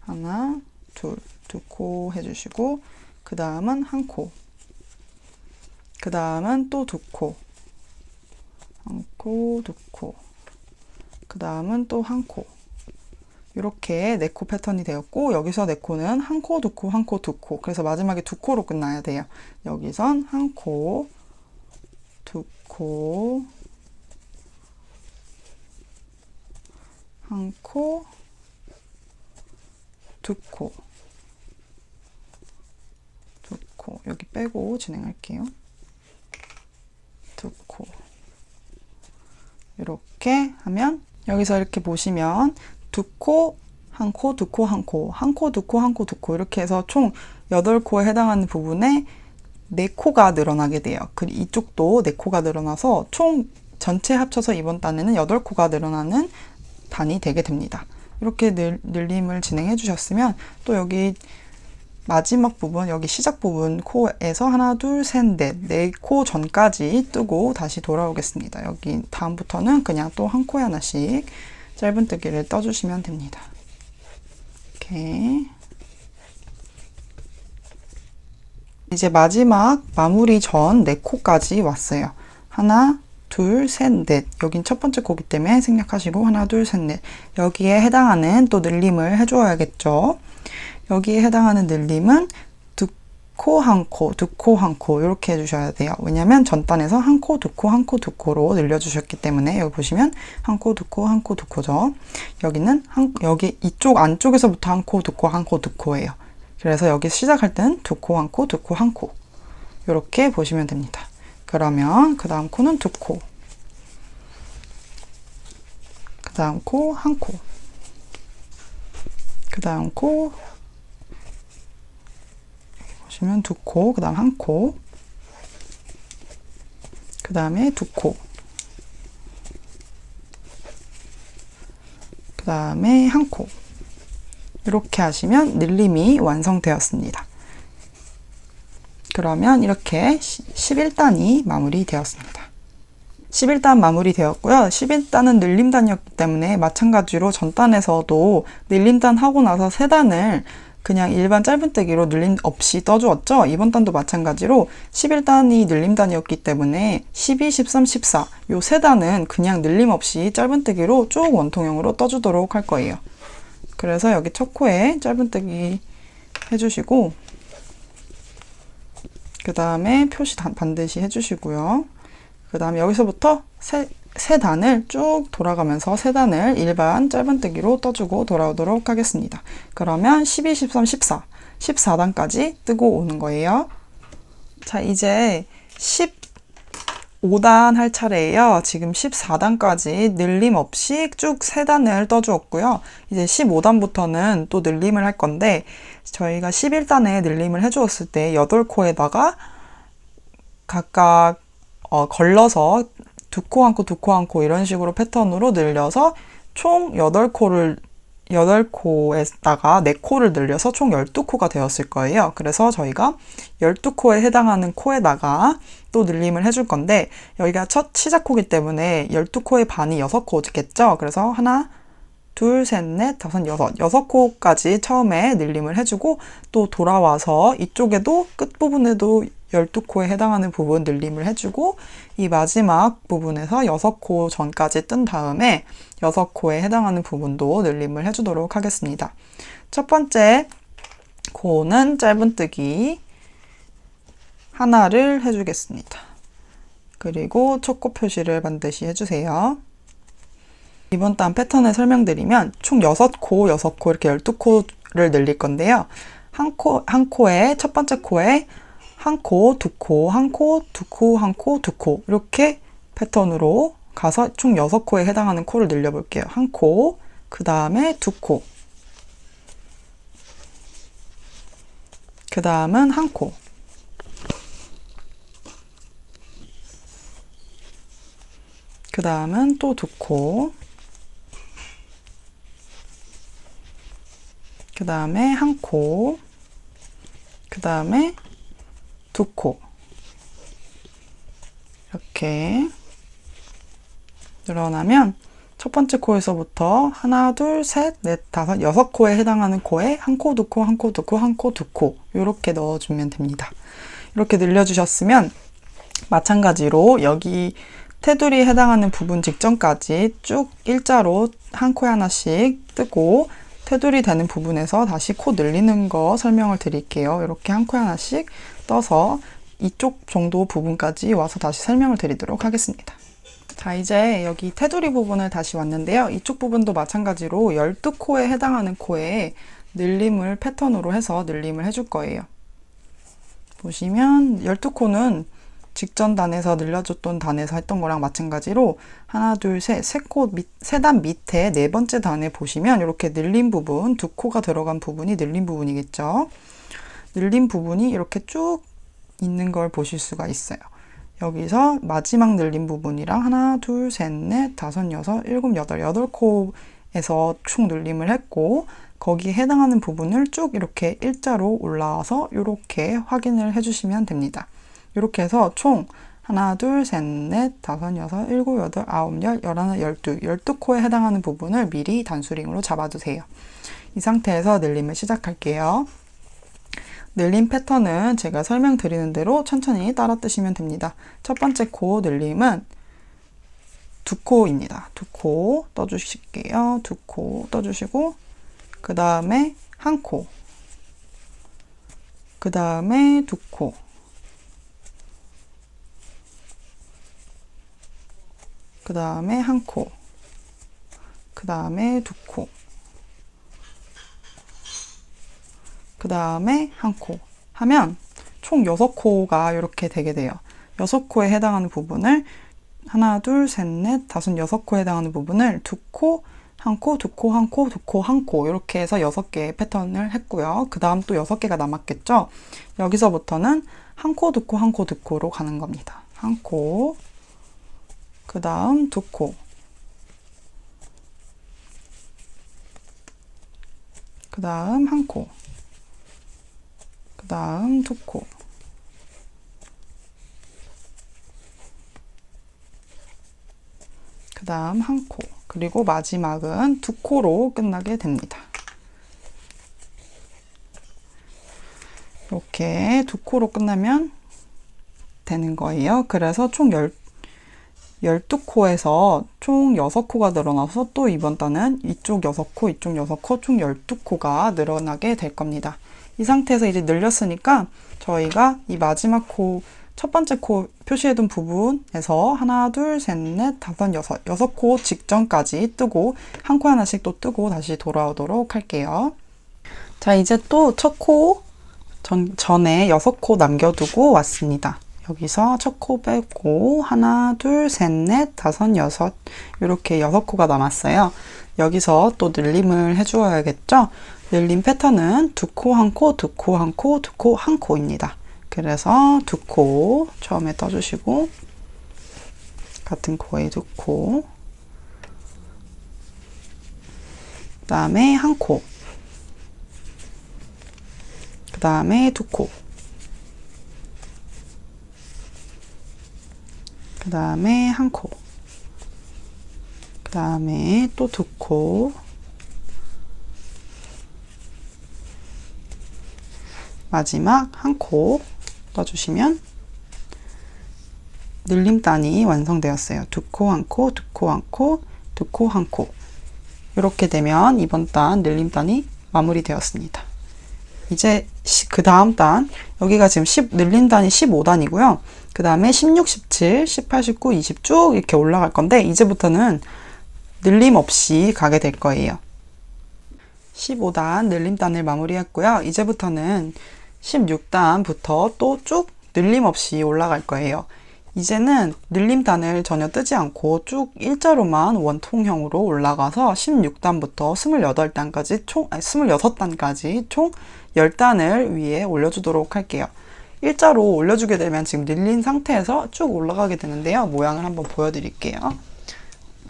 하나, 둘, 2코 해주시고 그 다음은 1코 그 다음은 또 2코 1코, 2코 그 다음은 또 1코 이렇게 4코 패턴이 되었고 여기서 4코는 1코, 2코, 1코, 2코 그래서 마지막에 2코로 끝나야 돼요. 여기선 1코 2코 1코 2코 2코 여기 빼고 진행할게요. 2코 이렇게 하면 여기서 이렇게 보시면 2코 1코 2코 1코 1코 2코 1코 2코 이렇게 해서 총 8코에 해당하는 부분에 4코가 늘어나게 돼요. 그리고 이쪽도 4코가 늘어나서 총 전체 합쳐서 이번 단에는 8코가 늘어나는 단이 되게 됩니다. 이렇게 늘림을 진행해 주셨으면 또 여기 마지막 부분 여기 시작 부분 코에서 하나 둘 셋 넷 4코 전까지 뜨고 다시 돌아오겠습니다. 여기 다음부터는 그냥 또 한 코에 하나씩 짧은뜨기를 떠주시면 됩니다. 이렇게 이제 마지막 마무리 전 4코까지 왔어요. 하나 둘, 셋, 넷. 여긴 첫 번째 코기 때문에 생략하시고 하나, 둘, 셋, 넷. 여기에 해당하는 또 늘림을 해줘야겠죠. 여기에 해당하는 늘림은 2코, 1코, 2코, 1코 이렇게 해주셔야 돼요. 왜냐면 전단에서 1코, 2코, 1코, 2코로 늘려주셨기 때문에 여기 보시면 1코, 2코, 1코, 2코죠. 여기는 여기 이쪽 안쪽에서부터 1코, 2코, 1코, 2코예요. 그래서 여기 시작할 때는 2코, 1코, 2코, 1코 이렇게 보시면 됩니다. 그러면 그 다음 코는 2코 그 다음 코 1코 그 다음 코 보시면 2코 그 다음 1코 그 다음에 2코 그 다음에 1코 이렇게 하시면 늘림이 완성되었습니다. 그러면 이렇게 11단이 마무리되었습니다. 11단 마무리되었고요. 11단은 늘림단이었기 때문에 마찬가지로 전단에서도 늘림단 하고 나서 3단을 그냥 일반 짧은뜨기로 늘림 없이 떠주었죠. 이번 단도 마찬가지로 11단이 늘림단이었기 때문에 12, 13, 14 요 3단은 그냥 늘림 없이 짧은뜨기로 쭉 원통형으로 떠주도록 할 거예요. 그래서 여기 첫 코에 짧은뜨기 해주시고 그 다음에 표시 반드시 해주시고요. 그 다음에 여기서부터 세 단을 쭉 돌아가면서 3단을 일반 짧은뜨기로 떠주고 돌아오도록 하겠습니다. 그러면 12, 13, 14, 14단까지 뜨고 오는 거예요. 자, 이제 15단 할 차례예요. 지금 14단까지 늘림 없이 쭉 3단을 떠주었고요. 이제 15단부터는 또 늘림을 할 건데 저희가 11단에 늘림을 해주었을 때 8코에다가 각각 걸러서 2코 1코 2코 1코 이런 식으로 패턴으로 늘려서 총 8코에다가 4코를 늘려서 총 12코가 되었을 거예요. 그래서 저희가 12코에 해당하는 코에다가 또 늘림을 해줄 건데 여기가 첫 시작코이기 때문에 12코의 반이 6코겠죠. 그래서 하나, 둘, 셋, 넷, 다섯, 여섯. 6코까지 처음에 늘림을 해주고 또 돌아와서 이쪽에도 끝부분에도 12코에 해당하는 부분 늘림을 해주고 이 마지막 부분에서 6코 전까지 뜬 다음에 6코에 해당하는 부분도 늘림을 해주도록 하겠습니다. 첫 번째 코는 짧은뜨기 하나를 해주겠습니다. 그리고 첫 코 표시를 반드시 해주세요. 이번 단 패턴을 설명드리면 총 6코, 6코 이렇게 12코를 늘릴 건데요. 한 코에, 첫 번째 코에 한 코, 두 코, 한 코, 두 코, 한 코, 두 코 이렇게 패턴으로 가서 총 6코에 해당하는 코를 늘려볼게요. 한 코, 그 다음에 두 코, 그 다음은 한 코, 그 다음은 또 두 코, 그 다음에 한 코, 그 다음에 두 코. 이렇게 늘어나면 첫 번째 코에서부터 하나, 둘, 셋, 넷, 다섯, 6코에 해당하는 코에 한 코, 두 코, 한 코, 두 코, 한 코, 두 코 이렇게 넣어주면 됩니다. 이렇게 늘려주셨으면 마찬가지로 여기 테두리에 해당하는 부분 직전까지 쭉 일자로 한 코에 하나씩 뜨고 테두리 되는 부분에서 다시 코 늘리는 거 설명을 드릴게요. 이렇게 한 코에 하나씩 떠서 이쪽 정도 부분까지 와서 다시 설명을 드리도록 하겠습니다. 자, 이제 여기 테두리 부분을 다시 왔는데요. 이쪽 부분도 마찬가지로 12코에 해당하는 코에 늘림을 패턴으로 해서 늘림을 해줄 거예요. 보시면 12코는 직전 단에서 늘려줬던 단에서 했던 거랑 마찬가지로 하나, 둘, 셋, 세 단 밑에 네 번째 단에 보시면 이렇게 늘린 부분, 두 코가 들어간 부분이 늘린 부분이겠죠. 늘린 부분이 이렇게 쭉 있는 걸 보실 수가 있어요. 여기서 마지막 늘린 부분이랑 하나, 둘, 셋, 넷, 다섯, 여섯, 일곱, 여덟, 8코에서 총 늘림을 했고 거기에 해당하는 부분을 쭉 이렇게 일자로 올라와서 이렇게 확인을 해주시면 됩니다. 이렇게 해서 총 하나, 둘, 셋, 넷, 다섯, 여섯, 일곱, 여덟, 아홉, 열, 열하나, 12코에 해당하는 부분을 미리 단수링으로 잡아두세요. 이 상태에서 늘림을 시작할게요. 늘림 패턴은 제가 설명드리는 대로 천천히 따라 뜨시면 됩니다. 첫 번째 코 늘림은 두 코입니다. 두 코 떠주실게요. 두 코 떠주시고 그 다음에 한 코, 그 다음에 두 코, 그 다음에 한 코, 그 다음에 두 코, 그 다음에 한 코 하면 총 6코가 이렇게 되게 돼요. 6코에 해당하는 부분을 하나, 둘, 셋, 넷, 다섯, 6코에 해당하는 부분을 두 코, 한 코, 두 코, 한 코, 두 코, 한 코 이렇게 해서 6개의 패턴을 했고요. 그 다음 또 6개가 남았겠죠? 여기서부터는 한 코, 두 코, 한 코, 두 코로 가는 겁니다. 한 코, 그 다음 두 코, 그 다음 한 코, 그 다음 두 코, 그 다음 한 코, 그리고 마지막은 두 코로 끝나게 됩니다. 이렇게 두 코로 끝나면 되는 거예요. 그래서 총 12코에서 총 6코가 늘어나서 또 이번 단은 이쪽 6코, 이쪽 6코, 총 12코가 늘어나게 될 겁니다. 이 상태에서 이제 늘렸으니까 저희가 이 마지막 코, 첫 번째 코 표시해둔 부분에서 하나, 둘, 셋, 넷, 다섯, 6코 직전까지 뜨고 한 코 하나씩 또 뜨고 다시 돌아오도록 할게요. 자, 이제 또 첫 코 전에 6코 남겨두고 왔습니다. 여기서 첫 코 빼고 하나, 둘, 셋, 넷, 다섯, 여섯 이렇게 6코가 남았어요. 여기서 또 늘림을 해주어야겠죠? 늘림 패턴은 두 코, 한 코, 두 코, 한 코, 두 코, 한 코입니다. 그래서 두 코 처음에 떠주시고 같은 코에 두 코, 그 다음에 한 코, 그 다음에 두 코, 그 다음에 한 코, 그 다음에 또 두 코, 마지막 한 코, 떠주시면 늘림단이 완성되었어요. 두 코 한 코, 두 코 한 코, 두 코 한 코. 이렇게 되면 이번 단 늘림단이 마무리되었습니다. 이제 그 다음 단, 여기가 지금 늘림단이 15단이고요. 그 다음에 16, 17, 18, 19, 20 쭉 이렇게 올라갈 건데 이제부터는 늘림 없이 가게 될 거예요. 15단 늘림단을 마무리했고요. 이제부터는 16단부터 또 쭉 늘림 없이 올라갈 거예요. 이제는 늘림단을 전혀 뜨지 않고 쭉 일자로만 원통형으로 올라가서 16단부터 28단까지 총 10단을 위에 올려주도록 할게요. 일자로 올려주게 되면 지금 늘린 상태에서 쭉 올라가게 되는데요. 모양을 한번 보여드릴게요.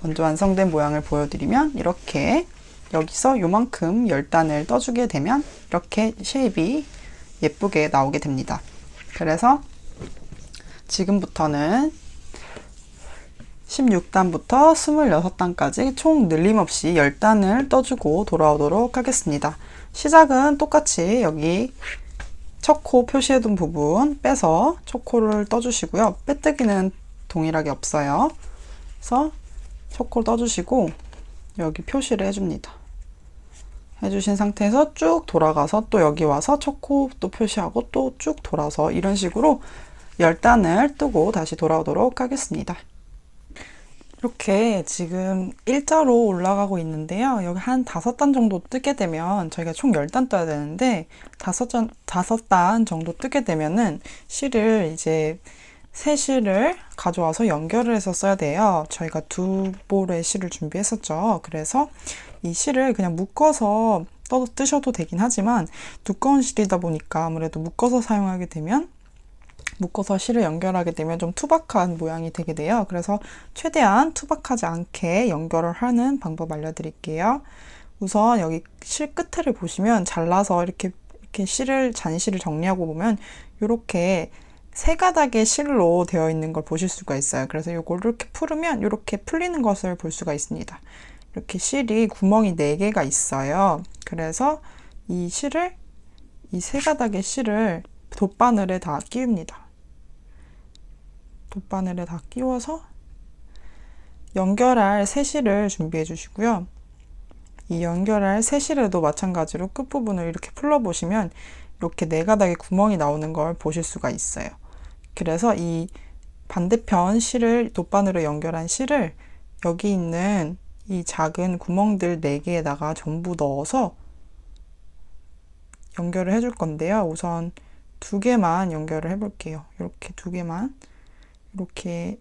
먼저 완성된 모양을 보여드리면 이렇게 여기서 요만큼 10단을 떠주게 되면 이렇게 쉐입이 예쁘게 나오게 됩니다. 그래서 지금부터는 16단부터 26단까지 총 늘림없이 10단을 떠주고 돌아오도록 하겠습니다. 시작은 똑같이 여기 첫 코 표시해둔 부분 빼서 첫 코를 떠주시고요. 빼뜨기는 동일하게 없어요. 그래서 첫 코를 떠주시고 여기 표시를 해줍니다. 해주신 상태에서 쭉 돌아가서 또 여기 와서 첫 코 또 표시하고 또 쭉 돌아서 이런 식으로 10단을 뜨고 다시 돌아오도록 하겠습니다. 이렇게 지금 일자로 올라가고 있는데요. 여기 한 5단 정도 뜨게 되면 저희가 총 10단 떠야 되는데 5단 정도 뜨게 되면은 실을 이제 새 실을 가져와서 연결을 해서 써야 돼요. 저희가 2볼의 실을 준비했었죠. 그래서 이 실을 그냥 묶어서 뜨셔도 되긴 하지만 두꺼운 실이다 보니까 아무래도 묶어서 사용하게 되면 묶어서 실을 연결하게 되면 좀 투박한 모양이 되게 돼요. 그래서 최대한 투박하지 않게 연결을 하는 방법 알려드릴게요. 우선 여기 실 끝을 보시면 잘라서 이렇게 잔실을 정리하고 보면 이렇게 세 가닥의 실로 되어 있는 걸 보실 수가 있어요. 그래서 이걸 이렇게 풀으면 이렇게 풀리는 것을 볼 수가 있습니다. 이렇게 실이 구멍이 4개가 있어요. 그래서 이 세 가닥의 실을 돗바늘에 다 끼웁니다. 돗바늘에 다 끼워서 연결할 새 실을 준비해 주시고요. 이 연결할 새 실에도 마찬가지로 끝부분을 이렇게 풀러보시면 이렇게 4가닥의 구멍이 나오는 걸 보실 수가 있어요. 그래서 이 반대편 실을 돗바늘로 연결한 실을 여기 있는 이 작은 구멍들 4개에다가 전부 넣어서 연결을 해줄 건데요. 우선 2개만 연결을 해볼게요. 이렇게 2개만 이렇게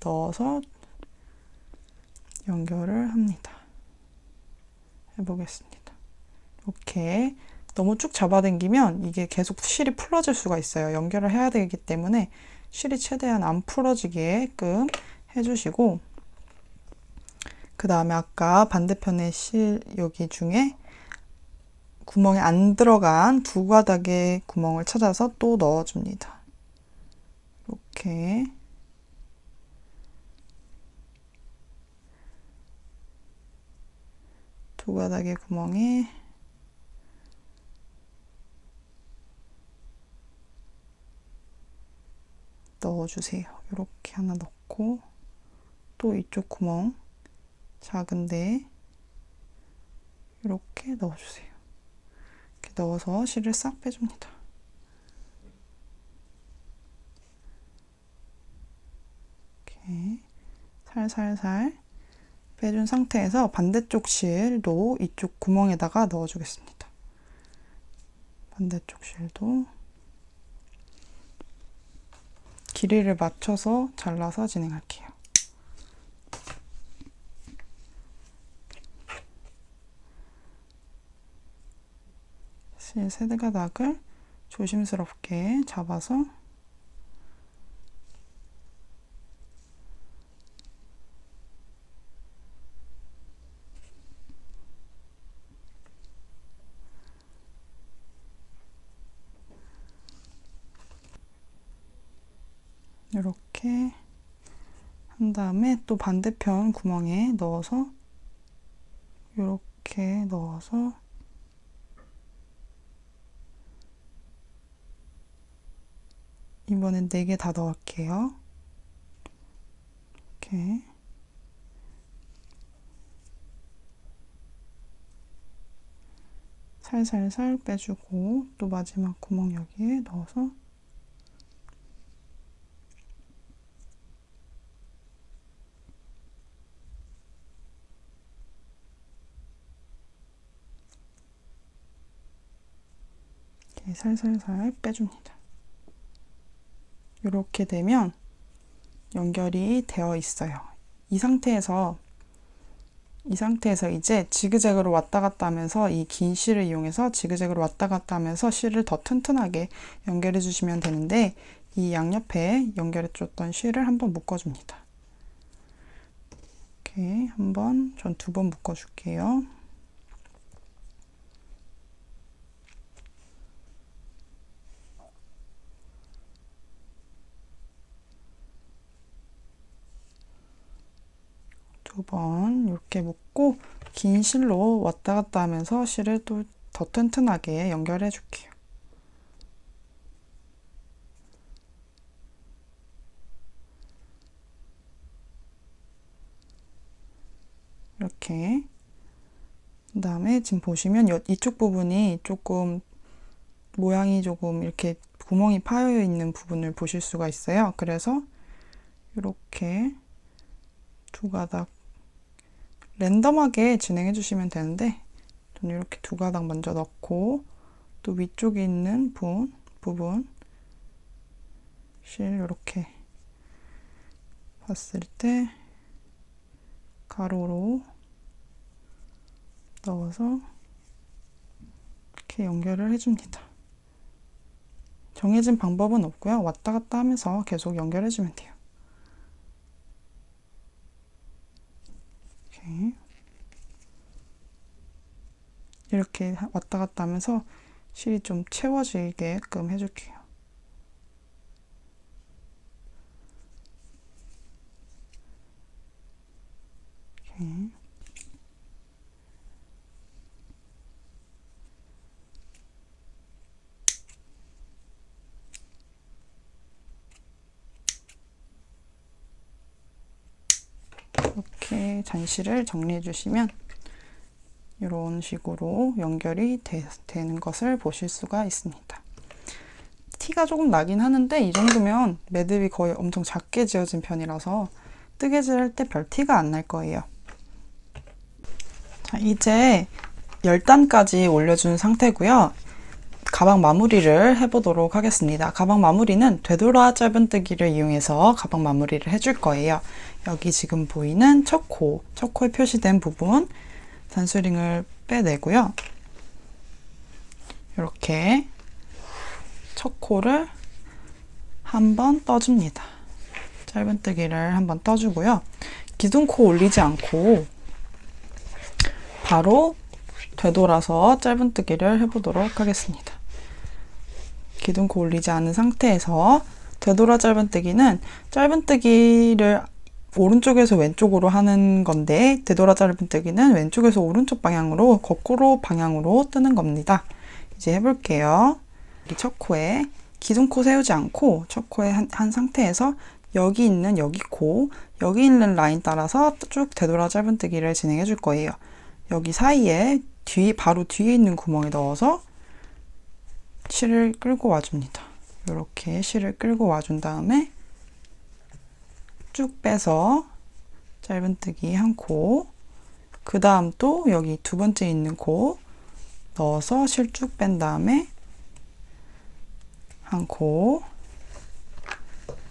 넣어서 연결을 합니다. 해보겠습니다. 이렇게 너무 쭉 잡아당기면 이게 계속 실이 풀어질 수가 있어요. 연결을 해야 되기 때문에 실이 최대한 안 풀어지게끔 해주시고 그 다음에 아까 반대편의 실 여기 중에 구멍에 안 들어간 2가닥의 구멍을 찾아서 또 넣어줍니다. 이렇게 두 가닥의 구멍에 넣어주세요. 이렇게 하나 넣고 또 이쪽 구멍 작은데 이렇게 넣어주세요. 이렇게 넣어서 실을 싹 빼줍니다. 이렇게 살살살 빼준 상태에서 반대쪽 실도 이쪽 구멍에다가 넣어주겠습니다. 반대쪽 실도 길이를 맞춰서 잘라서 진행할게요. 실 3가닥을 조심스럽게 잡아서 이렇게 한 다음에 또 반대편 구멍에 넣어서 이렇게 넣어서 이번엔 4개 다 넣을게요. 이렇게. 살살살 빼주고 또 마지막 구멍 여기에 넣어서 이렇게 살살살 빼줍니다. 이렇게 되면 연결이 되어 있어요. 이 상태에서 이제 지그재그로 왔다 갔다 하면서 이 긴 실을 이용해서 지그재그로 왔다 갔다 하면서 실을 더 튼튼하게 연결해 주시면 되는데, 이 양옆에 연결해 줬던 실을 한번 묶어줍니다. 이렇게 전 2번 묶어줄게요. 두 번 이렇게 묶고 긴 실로 왔다 갔다 하면서 실을 또 더 튼튼하게 연결해 줄게요. 이렇게. 그 다음에 지금 보시면 이쪽 부분이 조금 모양이 조금 이렇게 구멍이 파여 있는 부분을 보실 수가 있어요. 그래서 이렇게 2가닥 랜덤하게 진행해 주시면 되는데, 저는 이렇게 2가닥 먼저 넣고 또 위쪽에 있는 부분 실 이렇게 봤을 때 가로로 넣어서 이렇게 연결을 해줍니다. 정해진 방법은 없고요. 왔다 갔다 하면서 계속 연결해주면 돼요. 이렇게 왔다 갔다 하면서 실이 좀 채워지게끔 해줄게요. 이렇게. 이렇게 잔실을 정리해 주시면 이런 식으로 연결이 되는 것을 보실 수가 있습니다. 티가 조금 나긴 하는데 이 정도면 매듭이 거의 엄청 작게 지어진 편이라서 뜨개질 할 때 별 티가 안 날 거예요. 자, 이제 10단까지 올려준 상태고요. 가방 마무리를 해보도록 하겠습니다. 가방 마무리는 되돌아 짧은뜨기를 이용해서 가방 마무리를 해줄 거예요. 여기 지금 보이는 첫 코에 표시된 부분 단수링을 빼내고요. 이렇게 첫 코를 한번 떠줍니다. 짧은뜨기를 한번 떠주고요. 기둥코 올리지 않고 바로 되돌아서 짧은뜨기를 해보도록 하겠습니다. 기둥코 올리지 않은 상태에서 되돌아 짧은뜨기는 짧은뜨기를 오른쪽에서 왼쪽으로 하는 건데, 되돌아 짧은뜨기는 왼쪽에서 오른쪽 방향으로 거꾸로 방향으로 뜨는 겁니다. 이제 해볼게요. 첫 코에 기둥코 세우지 않고 첫 코에 한 상태에서 여기 있는 여기 있는 라인 따라서 쭉 되돌아 짧은뜨기를 진행해 줄 거예요. 여기 사이에 바로 뒤에 있는 구멍에 넣어서 실을 끌고 와줍니다. 이렇게 실을 끌고 와준 다음에 쭉 빼서 짧은뜨기 한 코, 그 다음 또 여기 2번째 있는 코 넣어서 실 쭉 뺀 다음에 한 코,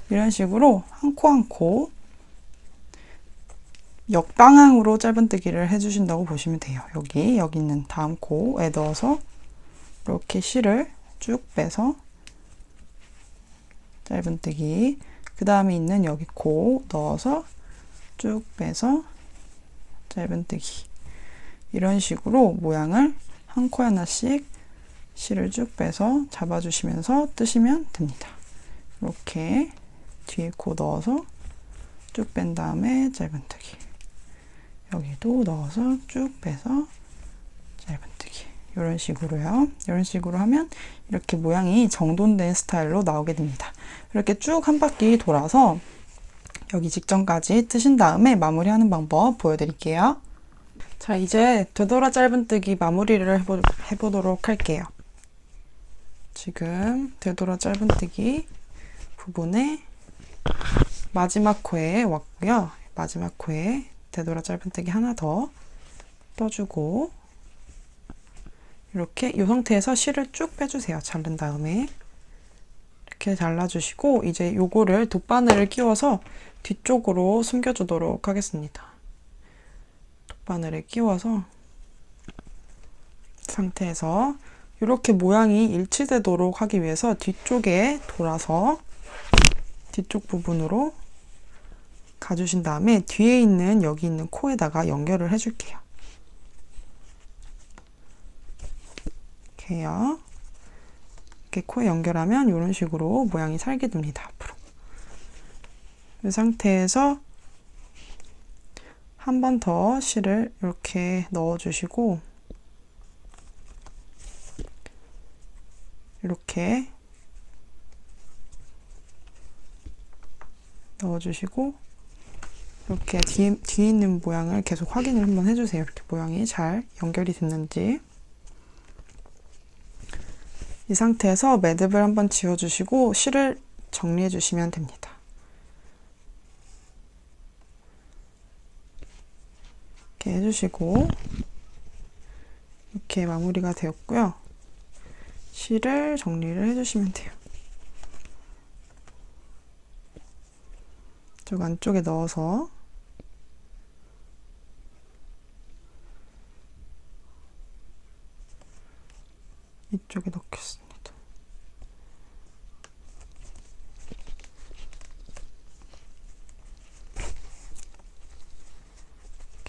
이런 식으로 한 코 한 코 역방향으로 짧은뜨기를 해주신다고 보시면 돼요. 여기 있는 다음 코에 넣어서 이렇게 실을 쭉 빼서 짧은뜨기, 그 다음에 있는 여기 코 넣어서 쭉 빼서 짧은뜨기, 이런 식으로 모양을 한 코에 하나씩 실을 쭉 빼서 잡아주시면서 뜨시면 됩니다. 이렇게 뒤에 코 넣어서 쭉 뺀 다음에 짧은뜨기, 여기도 넣어서 쭉 빼서 짧은뜨기, 이런 식으로요. 이런 식으로 하면 이렇게 모양이 정돈된 스타일로 나오게 됩니다. 이렇게 쭉 한 바퀴 돌아서 여기 직전까지 뜨신 다음에 마무리하는 방법 보여드릴게요. 자, 이제 되돌아 짧은뜨기 마무리를 해보도록 할게요. 지금 되돌아 짧은뜨기 부분에 마지막 코에 왔고요. 마지막 코에 되돌아 짧은뜨기 하나 더 떠주고 이렇게 이 상태에서 실을 쭉 빼주세요. 자른 다음에 이렇게 잘라주시고 이제 요거를 돗바늘을 끼워서 뒤쪽으로 숨겨주도록 하겠습니다. 돗바늘을 끼워서 상태에서 이렇게 모양이 일치되도록 하기 위해서 뒤쪽에 돌아서 뒤쪽 부분으로 가주신 다음에 뒤에 있는 여기 있는 코에다가 연결을 해줄게요. 이렇게요. 이렇게 코에 연결하면 이런 식으로 모양이 살게 됩니다. 앞으로. 이 상태에서 한 번 더 실을 이렇게 넣어주시고 이렇게 넣어주시고 이렇게 뒤에 있는 모양을 계속 확인을 한번 해주세요. 이렇게 모양이 잘 연결이 됐는지. 이 상태에서 매듭을 한번 지워주시고 실을 정리해 주시면 됩니다. 이렇게 해주시고 이렇게 마무리가 되었고요. 실을 정리를 해주시면 돼요. 이쪽 안쪽에 넣어서 이쪽에 넣겠습니다.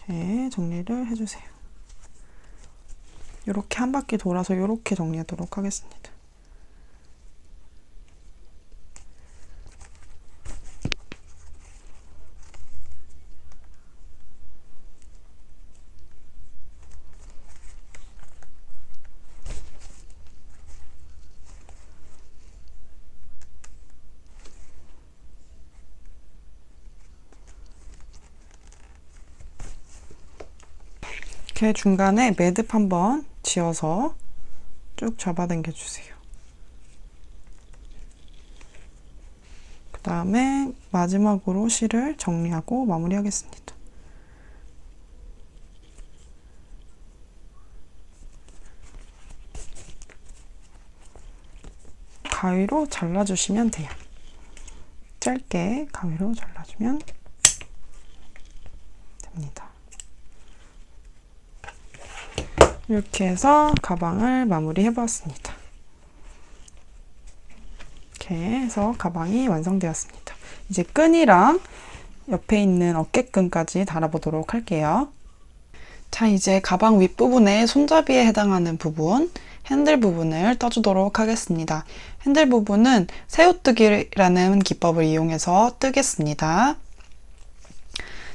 이렇게 정리를 해주세요. 이렇게 한 바퀴 돌아서 이렇게 정리하도록 하겠습니다. 이렇게 중간에 매듭 한번 지어서 쭉 잡아당겨 주세요. 그 다음에 마지막으로 실을 정리하고 마무리하겠습니다. 가위로 잘라주시면 돼요. 짧게 가위로 잘라주면 됩니다. 이렇게 해서 가방을 마무리해 보았습니다. 이렇게 해서 가방이 완성되었습니다. 이제 끈이랑 옆에 있는 어깨끈까지 달아보도록 할게요. 자, 이제 가방 윗부분에 손잡이에 해당하는 부분, 핸들 부분을 떠주도록 하겠습니다. 핸들 부분은 새우뜨기라는 기법을 이용해서 뜨겠습니다.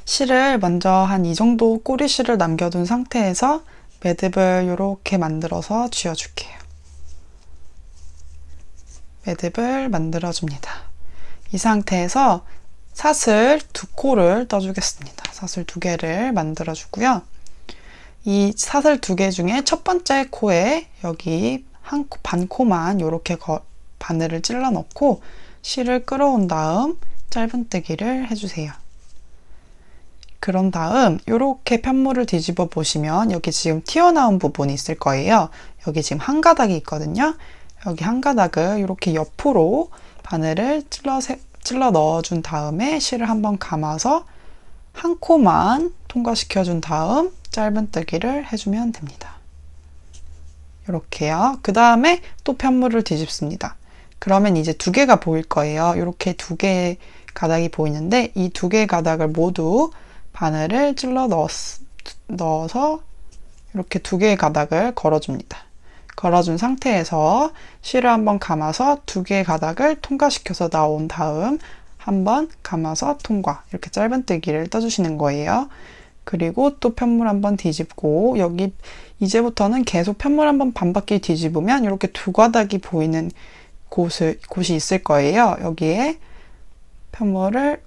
실을 먼저 한 이 정도 꼬리실을 남겨둔 상태에서 매듭을 이렇게 만들어서 쥐어줄게요. 매듭을 만들어줍니다. 이 상태에서 사슬 2코를 떠주겠습니다. 사슬 2개를 만들어주고요. 이 사슬 2개 중에 첫 번째 코에 여기 반 코만 이렇게 바늘을 찔러 넣고 실을 끌어온 다음 짧은뜨기를 해주세요. 그런 다음 이렇게 편물을 뒤집어 보시면 여기 지금 튀어나온 부분이 있을 거예요. 여기 지금 한 가닥이 있거든요. 여기 한 가닥을 이렇게 옆으로 바늘을 찔러 넣어준 다음에 실을 한번 감아서 한 코만 통과시켜준 다음 짧은뜨기를 해주면 됩니다. 이렇게요. 그 다음에 또 편물을 뒤집습니다. 그러면 이제 2개가 보일 거예요. 이렇게 2개의 가닥이 보이는데 이 2개의 가닥을 모두 바늘을 찔러 넣어서 이렇게 2개의 가닥을 걸어줍니다. 걸어준 상태에서 실을 한번 감아서 2개의 가닥을 통과시켜서 나온 다음 한번 감아서 통과, 이렇게 짧은뜨기를 떠주시는 거예요. 그리고 또 편물 한번 뒤집고 여기 이제부터는 계속 편물 한번 반바퀴 뒤집으면 이렇게 2가닥이 보이는 곳이 있을 거예요. 여기에 편물을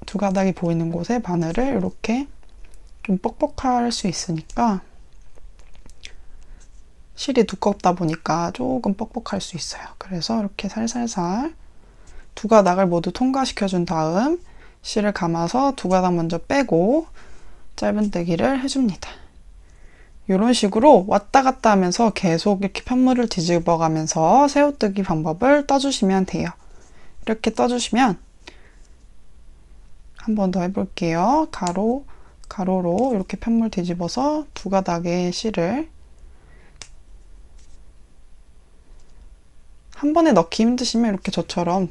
두 가닥이 보이는 곳에 바늘을 이렇게 좀 뻑뻑할 수 있으니까, 실이 두껍다 보니까 조금 뻑뻑할 수 있어요. 그래서 이렇게 살살살 두 가닥을 모두 통과시켜 준 다음 실을 감아서 두 가닥 먼저 빼고 짧은뜨기를 해줍니다. 이런 식으로 왔다 갔다 하면서 계속 이렇게 편물을 뒤집어 가면서 새우뜨기 방법을 떠주시면 돼요. 이렇게 떠주시면, 한 번 더 해볼게요. 가로로 이렇게 편물 뒤집어서 두 가닥의 실을 한 번에 넣기 힘드시면 이렇게 저처럼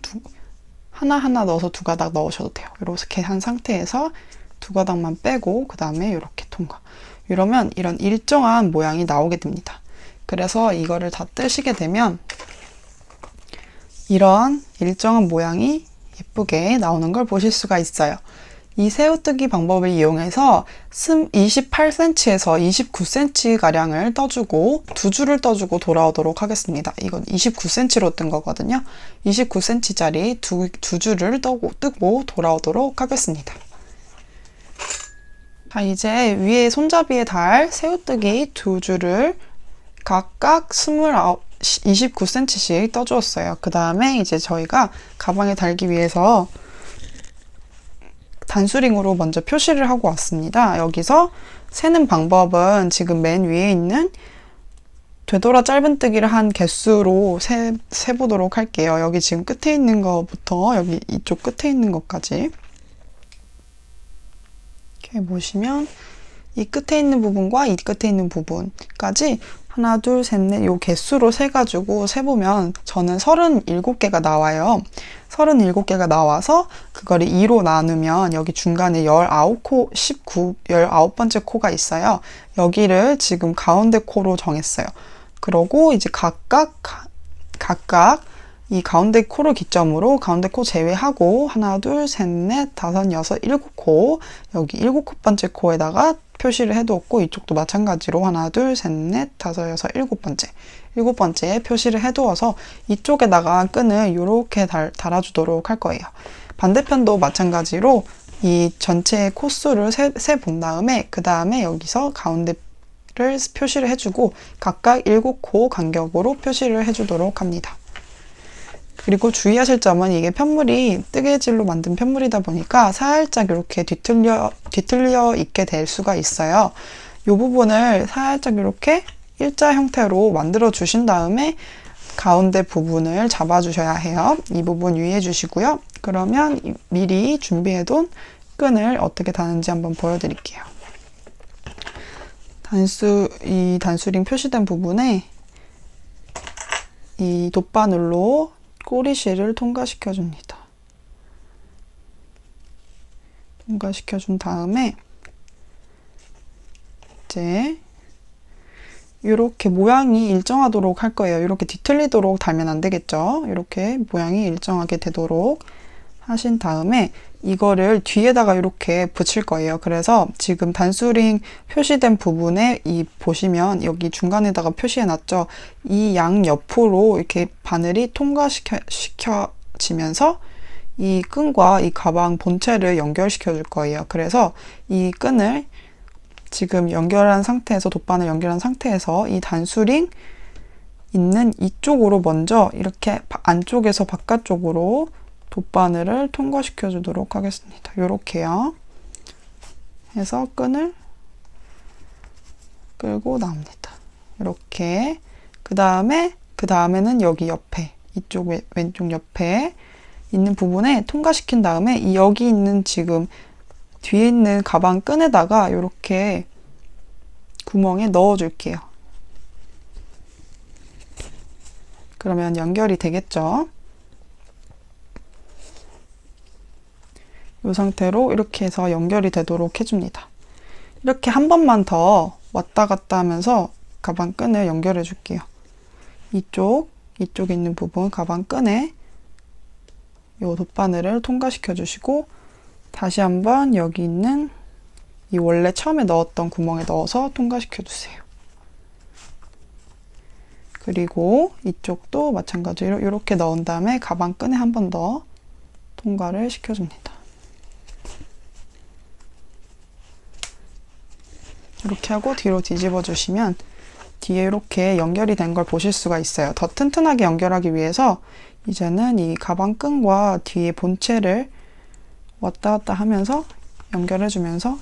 하나하나 넣어서 두 가닥 넣으셔도 돼요. 이렇게 한 상태에서 두 가닥만 빼고 그 다음에 이렇게 통과. 이러면 이런 일정한 모양이 나오게 됩니다. 그래서 이거를 다 뜨시게 되면 이런 일정한 모양이 예쁘게 나오는 걸 보실 수가 있어요. 이 새우뜨기 방법을 이용해서 28cm에서 29cm가량을 떠주고 두 줄을 떠주고 돌아오도록 하겠습니다. 이건 29cm로 뜬 거거든요. 29cm짜리 두 줄을 뜨고 돌아오도록 하겠습니다. 자, 이제 위에 손잡이에 달 새우뜨기 두 줄을 각각 29cm씩 떠주었어요. 그 다음에 이제 저희가 가방에 달기 위해서 단수링으로 먼저 표시를 하고 왔습니다. 여기서 세는 방법은 지금 맨 위에 있는 되돌아 짧은뜨기를 한 개수로 세보도록 할게요. 여기 지금 끝에 있는 것부터 여기 이쪽 끝에 있는 것까지 이렇게 보시면 이 끝에 있는 부분과 이 끝에 있는 부분까지 하나, 둘, 셋, 넷 요 개수로 세가지고 세보면 저는 37개가 나와요. 37개가 나와서 그거를 2로 나누면 여기 중간에 19번째 코가 있어요. 여기를 지금 가운데 코로 정했어요. 그러고 이제 각각 이 가운데 코를 기점으로 가운데 코 제외하고 하나, 둘, 셋, 넷, 다섯, 여섯, 일곱 코, 여기 7번째 코에다가 표시를 해두었고 이쪽도 마찬가지로 하나, 둘, 셋, 넷, 다섯, 여섯, 7번째에 표시를 해두어서 이쪽에다가 끈을 이렇게 달아주도록 할 거예요. 반대편도 마찬가지로 이 전체 코수를 세 본 다음에 그 다음에 여기서 가운데를 표시를 해주고 각각 7코 간격으로 표시를 해주도록 합니다. 그리고 주의하실 점은 이게 편물이 뜨개질로 만든 편물이다 보니까 살짝 이렇게 뒤틀려 있게 될 수가 있어요. 이 부분을 살짝 이렇게 일자 형태로 만들어 주신 다음에 가운데 부분을 잡아 주셔야 해요. 이 부분 유의해 주시고요. 그러면 미리 준비해둔 끈을 어떻게 다는지 한번 보여드릴게요. 이 단수링 표시된 부분에 이 돗바늘로 꼬리실을 통과시켜 줍니다. 통과시켜 준 다음에 이제 이렇게 모양이 일정하도록 할 거예요. 이렇게 뒤틀리도록 달면 안 되겠죠. 이렇게 모양이 일정하게 되도록 하신 다음에 이거를 뒤에다가 이렇게 붙일 거예요. 그래서 지금 단수링 표시된 부분에 보시면 여기 중간에다가 표시해 놨죠. 이 양옆으로 이렇게 바늘이 통과시켜지면서 이 끈과 이 가방 본체를 연결시켜 줄 거예요. 그래서 이 끈을 지금 연결한 상태에서 돗바늘 연결한 상태에서 이 단수링 있는 이쪽으로 먼저 이렇게 안쪽에서 바깥쪽으로 돗바늘을 통과시켜 주도록 하겠습니다. 요렇게요. 해서 끈을 끌고 나옵니다. 이렇게 그 다음에는 여기 옆에 이쪽 왼쪽 옆에 있는 부분에 통과시킨 다음에 여기 있는 지금 뒤에 있는 가방 끈에다가 이렇게 구멍에 넣어 줄게요. 그러면 연결이 되겠죠? 이 상태로 이렇게 해서 연결이 되도록 해줍니다. 이렇게 한 번만 더 왔다 갔다 하면서 가방 끈을 연결해 줄게요. 이쪽에 있는 부분 가방 끈에 이 돗바늘을 통과시켜 주시고 다시 한번 여기 있는 이 원래 처음에 넣었던 구멍에 넣어서 통과시켜 주세요. 그리고 이쪽도 마찬가지로 이렇게 넣은 다음에 가방 끈에 한 번 더 통과를 시켜줍니다. 이렇게 하고 뒤로 뒤집어 주시면 뒤에 이렇게 연결이 된 걸 보실 수가 있어요. 더 튼튼하게 연결하기 위해서 이제는 이 가방 끈과 뒤에 본체를 왔다 갔다 하면서 연결해 주면서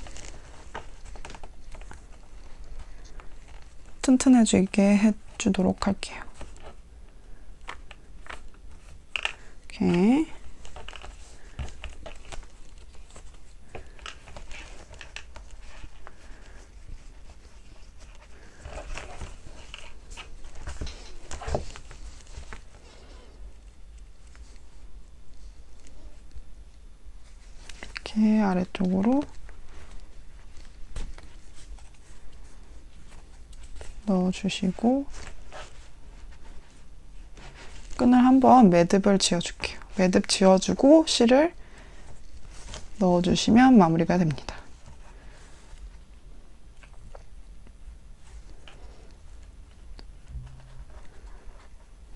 튼튼해지게 해주도록 할게요. 이렇게 이렇게 아래쪽으로 넣어주시고 끈을 한번 매듭을 지어줄게요. 매듭 지어주고 실을 넣어주시면 마무리가 됩니다.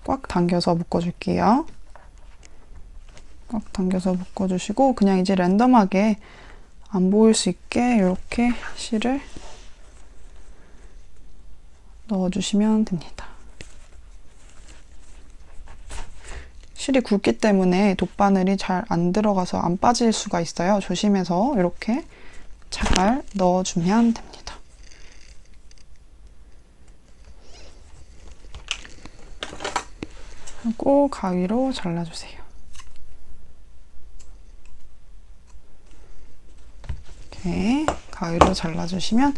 꽉 당겨서 묶어줄게요. 꽉 당겨서 묶어주시고 그냥 이제 랜덤하게 안 보일 수 있게 이렇게 실을 넣어주시면 됩니다. 실이 굵기 때문에 돗바늘이 잘 안 들어가서 안 빠질 수가 있어요. 조심해서 이렇게 잘 넣어주면 됩니다. 하고 가위로 잘라주세요. 이렇게 가위로 잘라주시면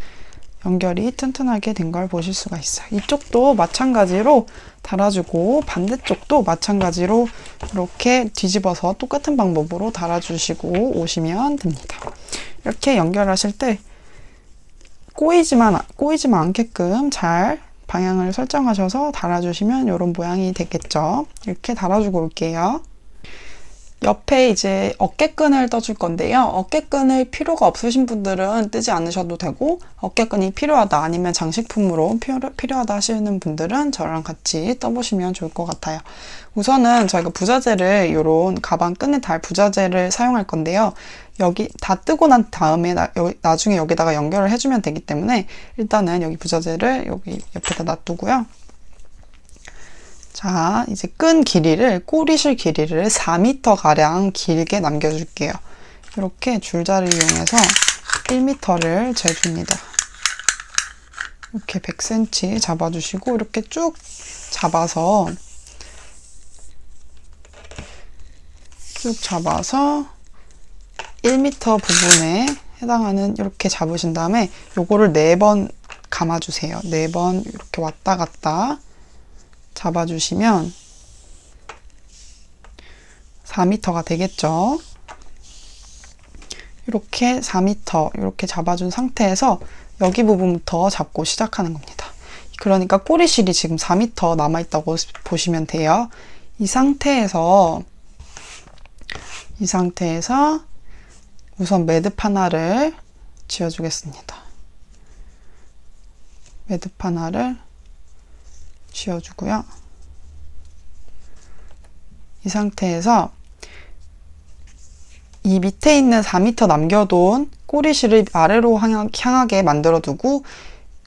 연결이 튼튼하게 된 걸 보실 수가 있어요. 이쪽도 마찬가지로 달아주고 반대쪽도 마찬가지로 이렇게 뒤집어서 똑같은 방법으로 달아주시고 오시면 됩니다. 이렇게 연결하실 때 꼬이지만 않게끔 잘 방향을 설정하셔서 달아주시면 이런 모양이 되겠죠. 이렇게 달아주고 올게요. 옆에 이제 어깨끈을 떠줄 건데요. 어깨끈을 필요가 없으신 분들은 뜨지 않으셔도 되고 어깨끈이 필요하다 아니면 장식품으로 필요하다 하시는 분들은 저랑 같이 떠보시면 좋을 것 같아요. 우선은 저희가 부자재를 이런 가방 끈에 달 부자재를 사용할 건데요. 여기 다 뜨고 난 다음에 나중에 여기다가 연결을 해주면 되기 때문에 일단은 여기 부자재를 여기 옆에다 놔두고요. 자, 이제 끈 길이를, 꼬리실 길이를 4m 가량 길게 남겨줄게요. 이렇게 줄자를 이용해서 1m를 재줍니다. 이렇게 100cm 잡아주시고 이렇게 쭉 잡아서 1m 부분에 해당하는 이렇게 잡으신 다음에 요거를 4번 감아주세요. 4번 이렇게 왔다 갔다 잡아주시면 4m가 되겠죠. 이렇게 4m 이렇게 잡아준 상태에서 여기 부분부터 잡고 시작하는 겁니다. 그러니까 꼬리실이 지금 4m 남아있다고 보시면 돼요. 이 상태에서 우선 매듭 하나를 지어주겠습니다. 매듭 하나를 지어주고요. 이 상태에서 이 밑에 있는 4m 남겨둔 꼬리실을 아래로 향하게 만들어두고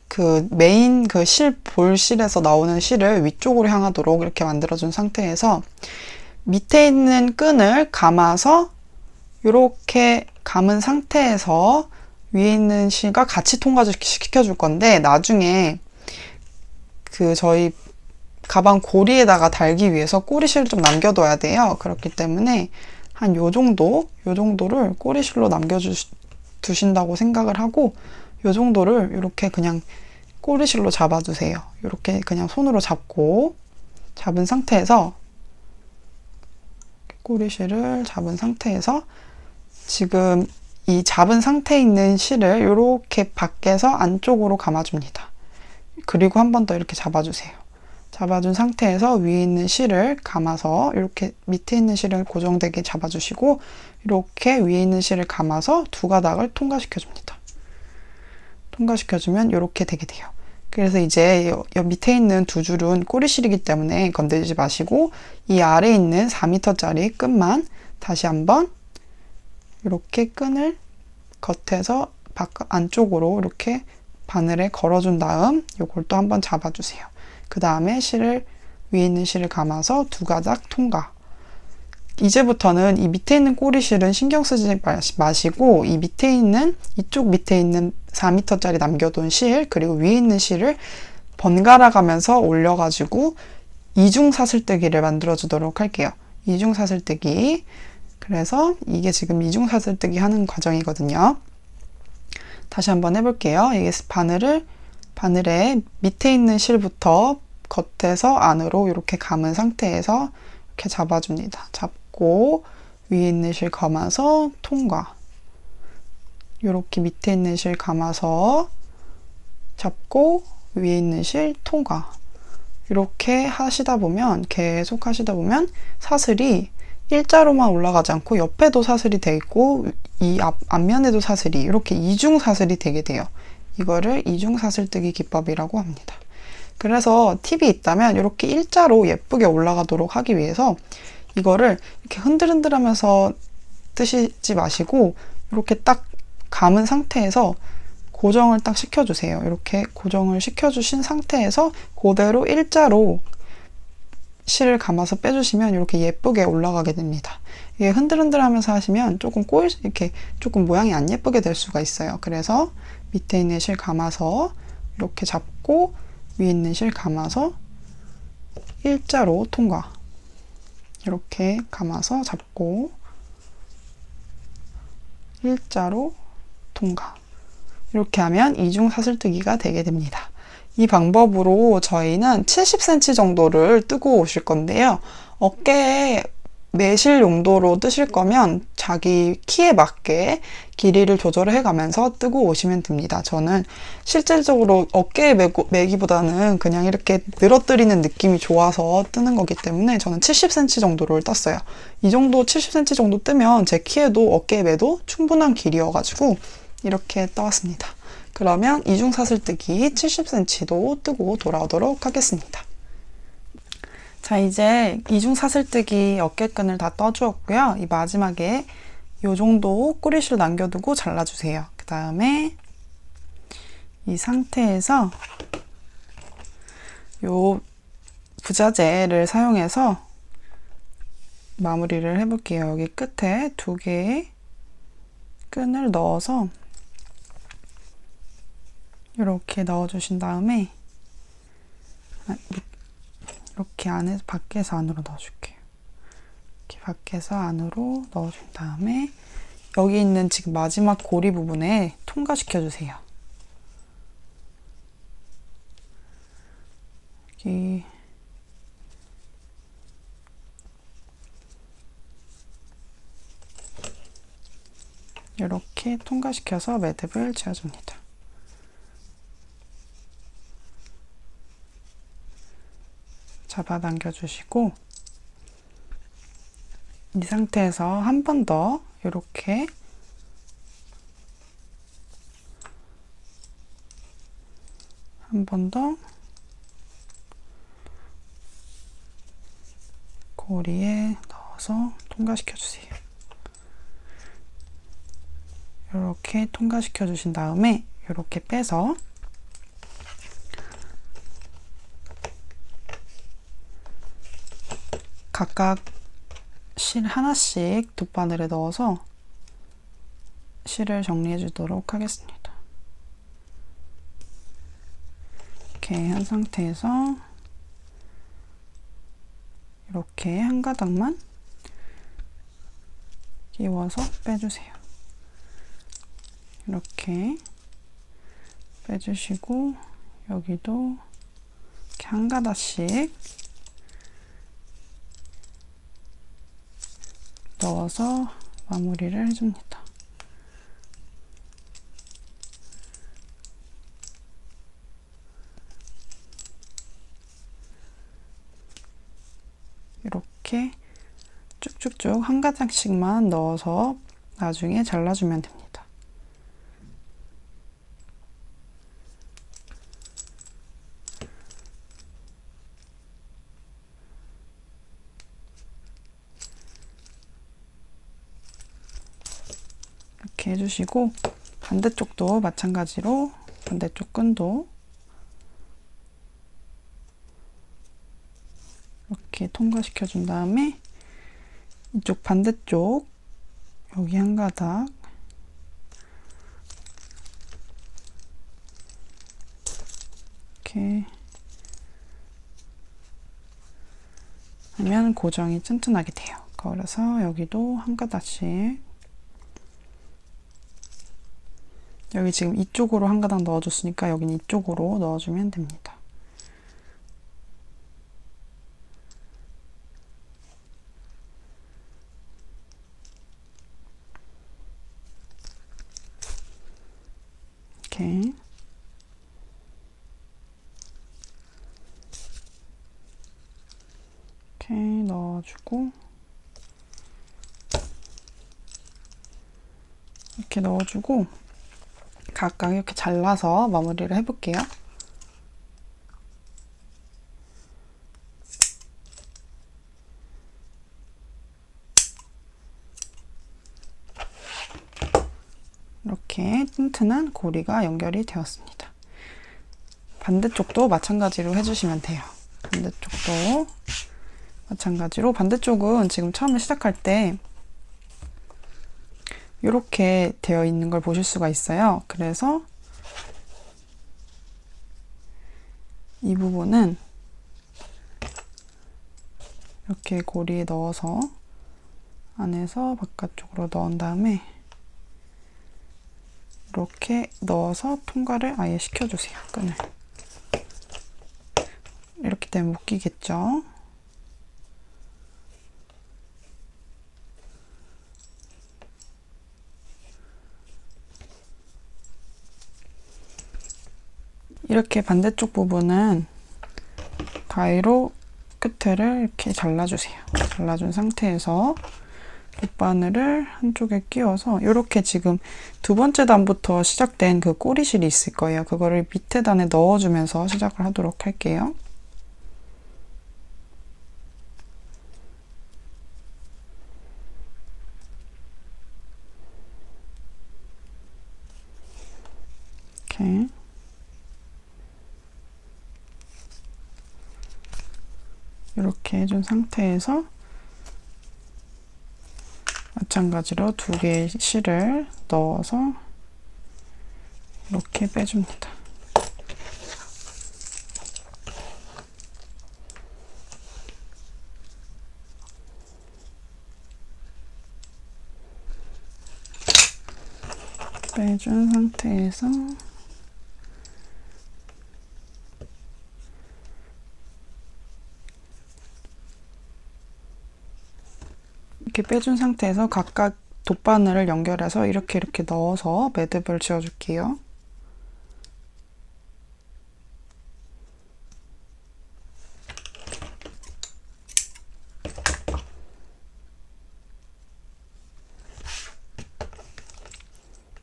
그 메인 그 볼실에서 나오는 실을 위쪽으로 향하도록 이렇게 만들어준 상태에서 밑에 있는 끈을 감아서 이렇게 감은 상태에서 위에 있는 실과 같이 통과시켜줄 건데 나중에 그 저희 가방 고리에다가 달기 위해서 꼬리실을 좀 남겨둬야 돼요. 그렇기 때문에 한 요 정도를 꼬리실로 남겨두신다고 생각을 하고 요 정도를 이렇게 그냥 꼬리실로 잡아주세요. 이렇게 그냥 손으로 잡은 상태에서 꼬리실을 잡은 상태에서 지금 이 잡은 상태에 있는 실을 이렇게 밖에서 안쪽으로 감아줍니다. 그리고 한 번 더 이렇게 잡아주세요. 잡아준 상태에서 위에 있는 실을 감아서 이렇게 밑에 있는 실을 고정되게 잡아주시고 이렇게 위에 있는 실을 감아서 두 가닥을 통과시켜줍니다. 통과시켜주면 이렇게 되게 돼요. 그래서 이제 여 밑에 있는 두 줄은 꼬리실이기 때문에 건드리지 마시고 이 아래에 있는 4m짜리 끝만 다시 한번 이렇게 끈을 겉에서 안쪽으로 이렇게 바늘에 걸어준 다음 요걸 또 한번 잡아주세요. 그 다음에 위에 있는 실을 감아서 두 가닥 통과. 이제부터는 이 밑에 있는 꼬리실은 신경 쓰지 마시고 이쪽 밑에 있는 4m짜리 남겨둔 실 그리고 위에 있는 실을 번갈아 가면서 올려가지고 이중 사슬뜨기를 만들어 주도록 할게요. 이중 사슬뜨기. 그래서 이게 지금 이중 사슬뜨기 하는 과정이거든요. 다시 한번 해볼게요. 이게 바늘에 밑에 있는 실부터 겉에서 안으로 이렇게 감은 상태에서 이렇게 잡아줍니다. 잡고 위에 있는 실 감아서 통과. 이렇게 밑에 있는 실 감아서 잡고 위에 있는 실 통과. 이렇게 계속 하시다 보면 사슬이 일자로만 올라가지 않고 옆에도 사슬이 돼 있고 이 앞면에도 사슬이 이렇게 이중 사슬이 되게 돼요. 이거를 이중 사슬뜨기 기법이라고 합니다. 그래서 팁이 있다면 이렇게 일자로 예쁘게 올라가도록 하기 위해서 이거를 이렇게 흔들흔들하면서 뜨시지 마시고 이렇게 딱 감은 상태에서 고정을 딱 시켜주세요. 이렇게 고정을 시켜주신 상태에서 그대로 일자로 실을 감아서 빼주시면 이렇게 예쁘게 올라가게 됩니다. 이게 흔들흔들하면서 하시면 이렇게 조금 모양이 안 예쁘게 될 수가 있어요. 그래서 밑에 있는 실 감아서 이렇게 잡고 위에 있는 실 감아서 일자로 통과. 이렇게 감아서 잡고 일자로 통과. 이렇게 하면 이중 사슬뜨기가 되게 됩니다. 이 방법으로 저희는 70cm 정도를 뜨고 오실 건데요. 어깨에 매실 용도로 뜨실 거면 자기 키에 맞게 길이를 조절해 가면서 뜨고 오시면 됩니다. 저는 실질적으로 어깨에 매기보다는 그냥 이렇게 늘어뜨리는 느낌이 좋아서 뜨는 거기 때문에 저는 70cm 정도를 떴어요. 이 정도 70cm 정도 뜨면 제 키에도 어깨에 매도 충분한 길이여가지고 이렇게 떠왔습니다. 그러면 이중 사슬뜨기 70cm도 뜨고 돌아오도록 하겠습니다. 자, 이제 이중 사슬뜨기 어깨끈을 다 떠주었고요. 이 마지막에 이 정도 꼬리실 남겨두고 잘라주세요. 그 다음에 이 상태에서 이 부자재를 사용해서 마무리를 해볼게요. 여기 끝에 두 개의 끈을 넣어서 이렇게 넣어주신 다음에 이렇게 밖에서 안으로 넣어줄게요. 이렇게 밖에서 안으로 넣어준 다음에 여기 있는 지금 마지막 고리 부분에 통과시켜주세요. 여기 이렇게 통과시켜서 매듭을 지어줍니다. 잡아당겨 주시고 이 상태에서 한 번 더 이렇게 한 번 더 고리에 넣어서 통과시켜 주세요. 이렇게 통과시켜 주신 다음에 이렇게 빼서 각각 실 하나씩 돗바늘에 넣어서 실을 정리해 주도록 하겠습니다. 이렇게 한 상태에서 이렇게 한 가닥만 끼워서 빼주세요. 이렇게 빼주시고 여기도 이렇게 한 가닥씩 넣어서 마무리를 해줍니다. 이렇게 쭉쭉쭉 한 가닥씩만 넣어서 나중에 잘라주면 됩니다. 이렇게 해주시고 반대쪽도 마찬가지로 반대쪽 끈도 이렇게 통과시켜 준 다음에 이쪽 반대쪽 여기 한 가닥 이렇게 하면 고정이 튼튼하게 돼요. 그래서 여기도 한 가닥씩 여기 지금 이쪽으로 한 가닥 넣어줬으니까 여기는 이쪽으로 넣어주면 됩니다. 이렇게 넣어주고 이렇게 넣어주고 각각 이렇게 잘라서 마무리를 해볼게요. 이렇게 튼튼한 고리가 연결이 되었습니다. 반대쪽도 마찬가지로 해주시면 돼요. 반대쪽도 마찬가지로 반대쪽은 지금 처음에 시작할 때 이렇게 되어 있는 걸 보실 수가 있어요. 그래서 이 부분은 이렇게 고리에 넣어서 안에서 바깥쪽으로 넣은 다음에 이렇게 넣어서 통과를 아예 시켜주세요. 끈을. 이렇게 되면 묶이겠죠? 이렇게 반대쪽 부분은 가위로 끝을 이렇게 잘라주세요. 잘라준 상태에서 돗바늘을 한쪽에 끼워서 이렇게 지금 두 번째 단부터 시작된 그 꼬리실이 있을 거예요. 그거를 밑에 단에 넣어주면서 시작을 하도록 할게요. 이렇게 이렇게 해준 상태에서 마찬가지로 두 개의 실을 넣어서 이렇게 빼줍니다. 빼준 상태에서 이렇게 빼준 상태에서 각각 돗바늘을 연결해서 이렇게 넣어서 매듭을 지어줄게요.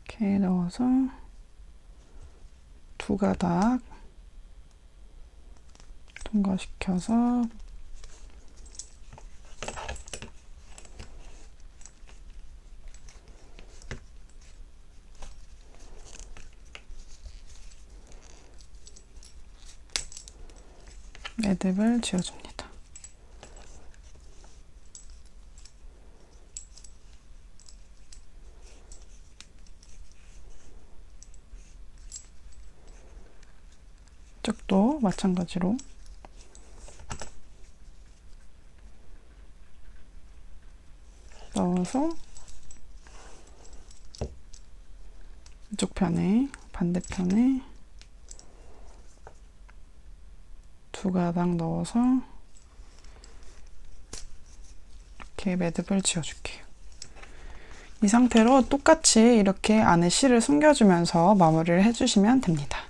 이렇게 넣어서 두 가닥 통과시켜서 매듭을 지어줍니다. 이쪽도 마찬가지로 넣어서 이쪽 편에 반대편에 두 가닥 넣어서 이렇게 매듭을 지어줄게요. 이 상태로 똑같이 이렇게 안에 실을 숨겨주면서 마무리를 해주시면 됩니다.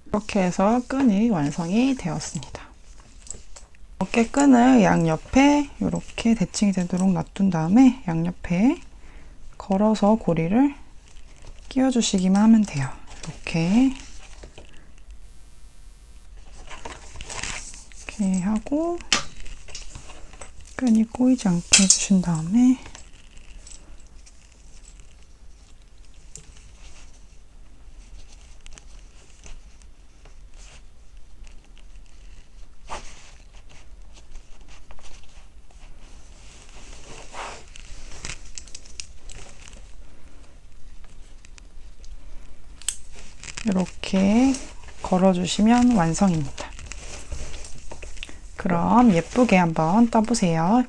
이렇게 해서 끈이 완성이 되었습니다. 어깨 끈을 양옆에 이렇게 대칭이 되도록 놔둔 다음에 양옆에 걸어서 고리를 끼워주시기만 하면 돼요. 이렇게 하고 끈이 꼬이지 않게 해주신 다음에 이렇게 걸어주시면 완성입니다. 그럼 예쁘게 한번 떠보세요.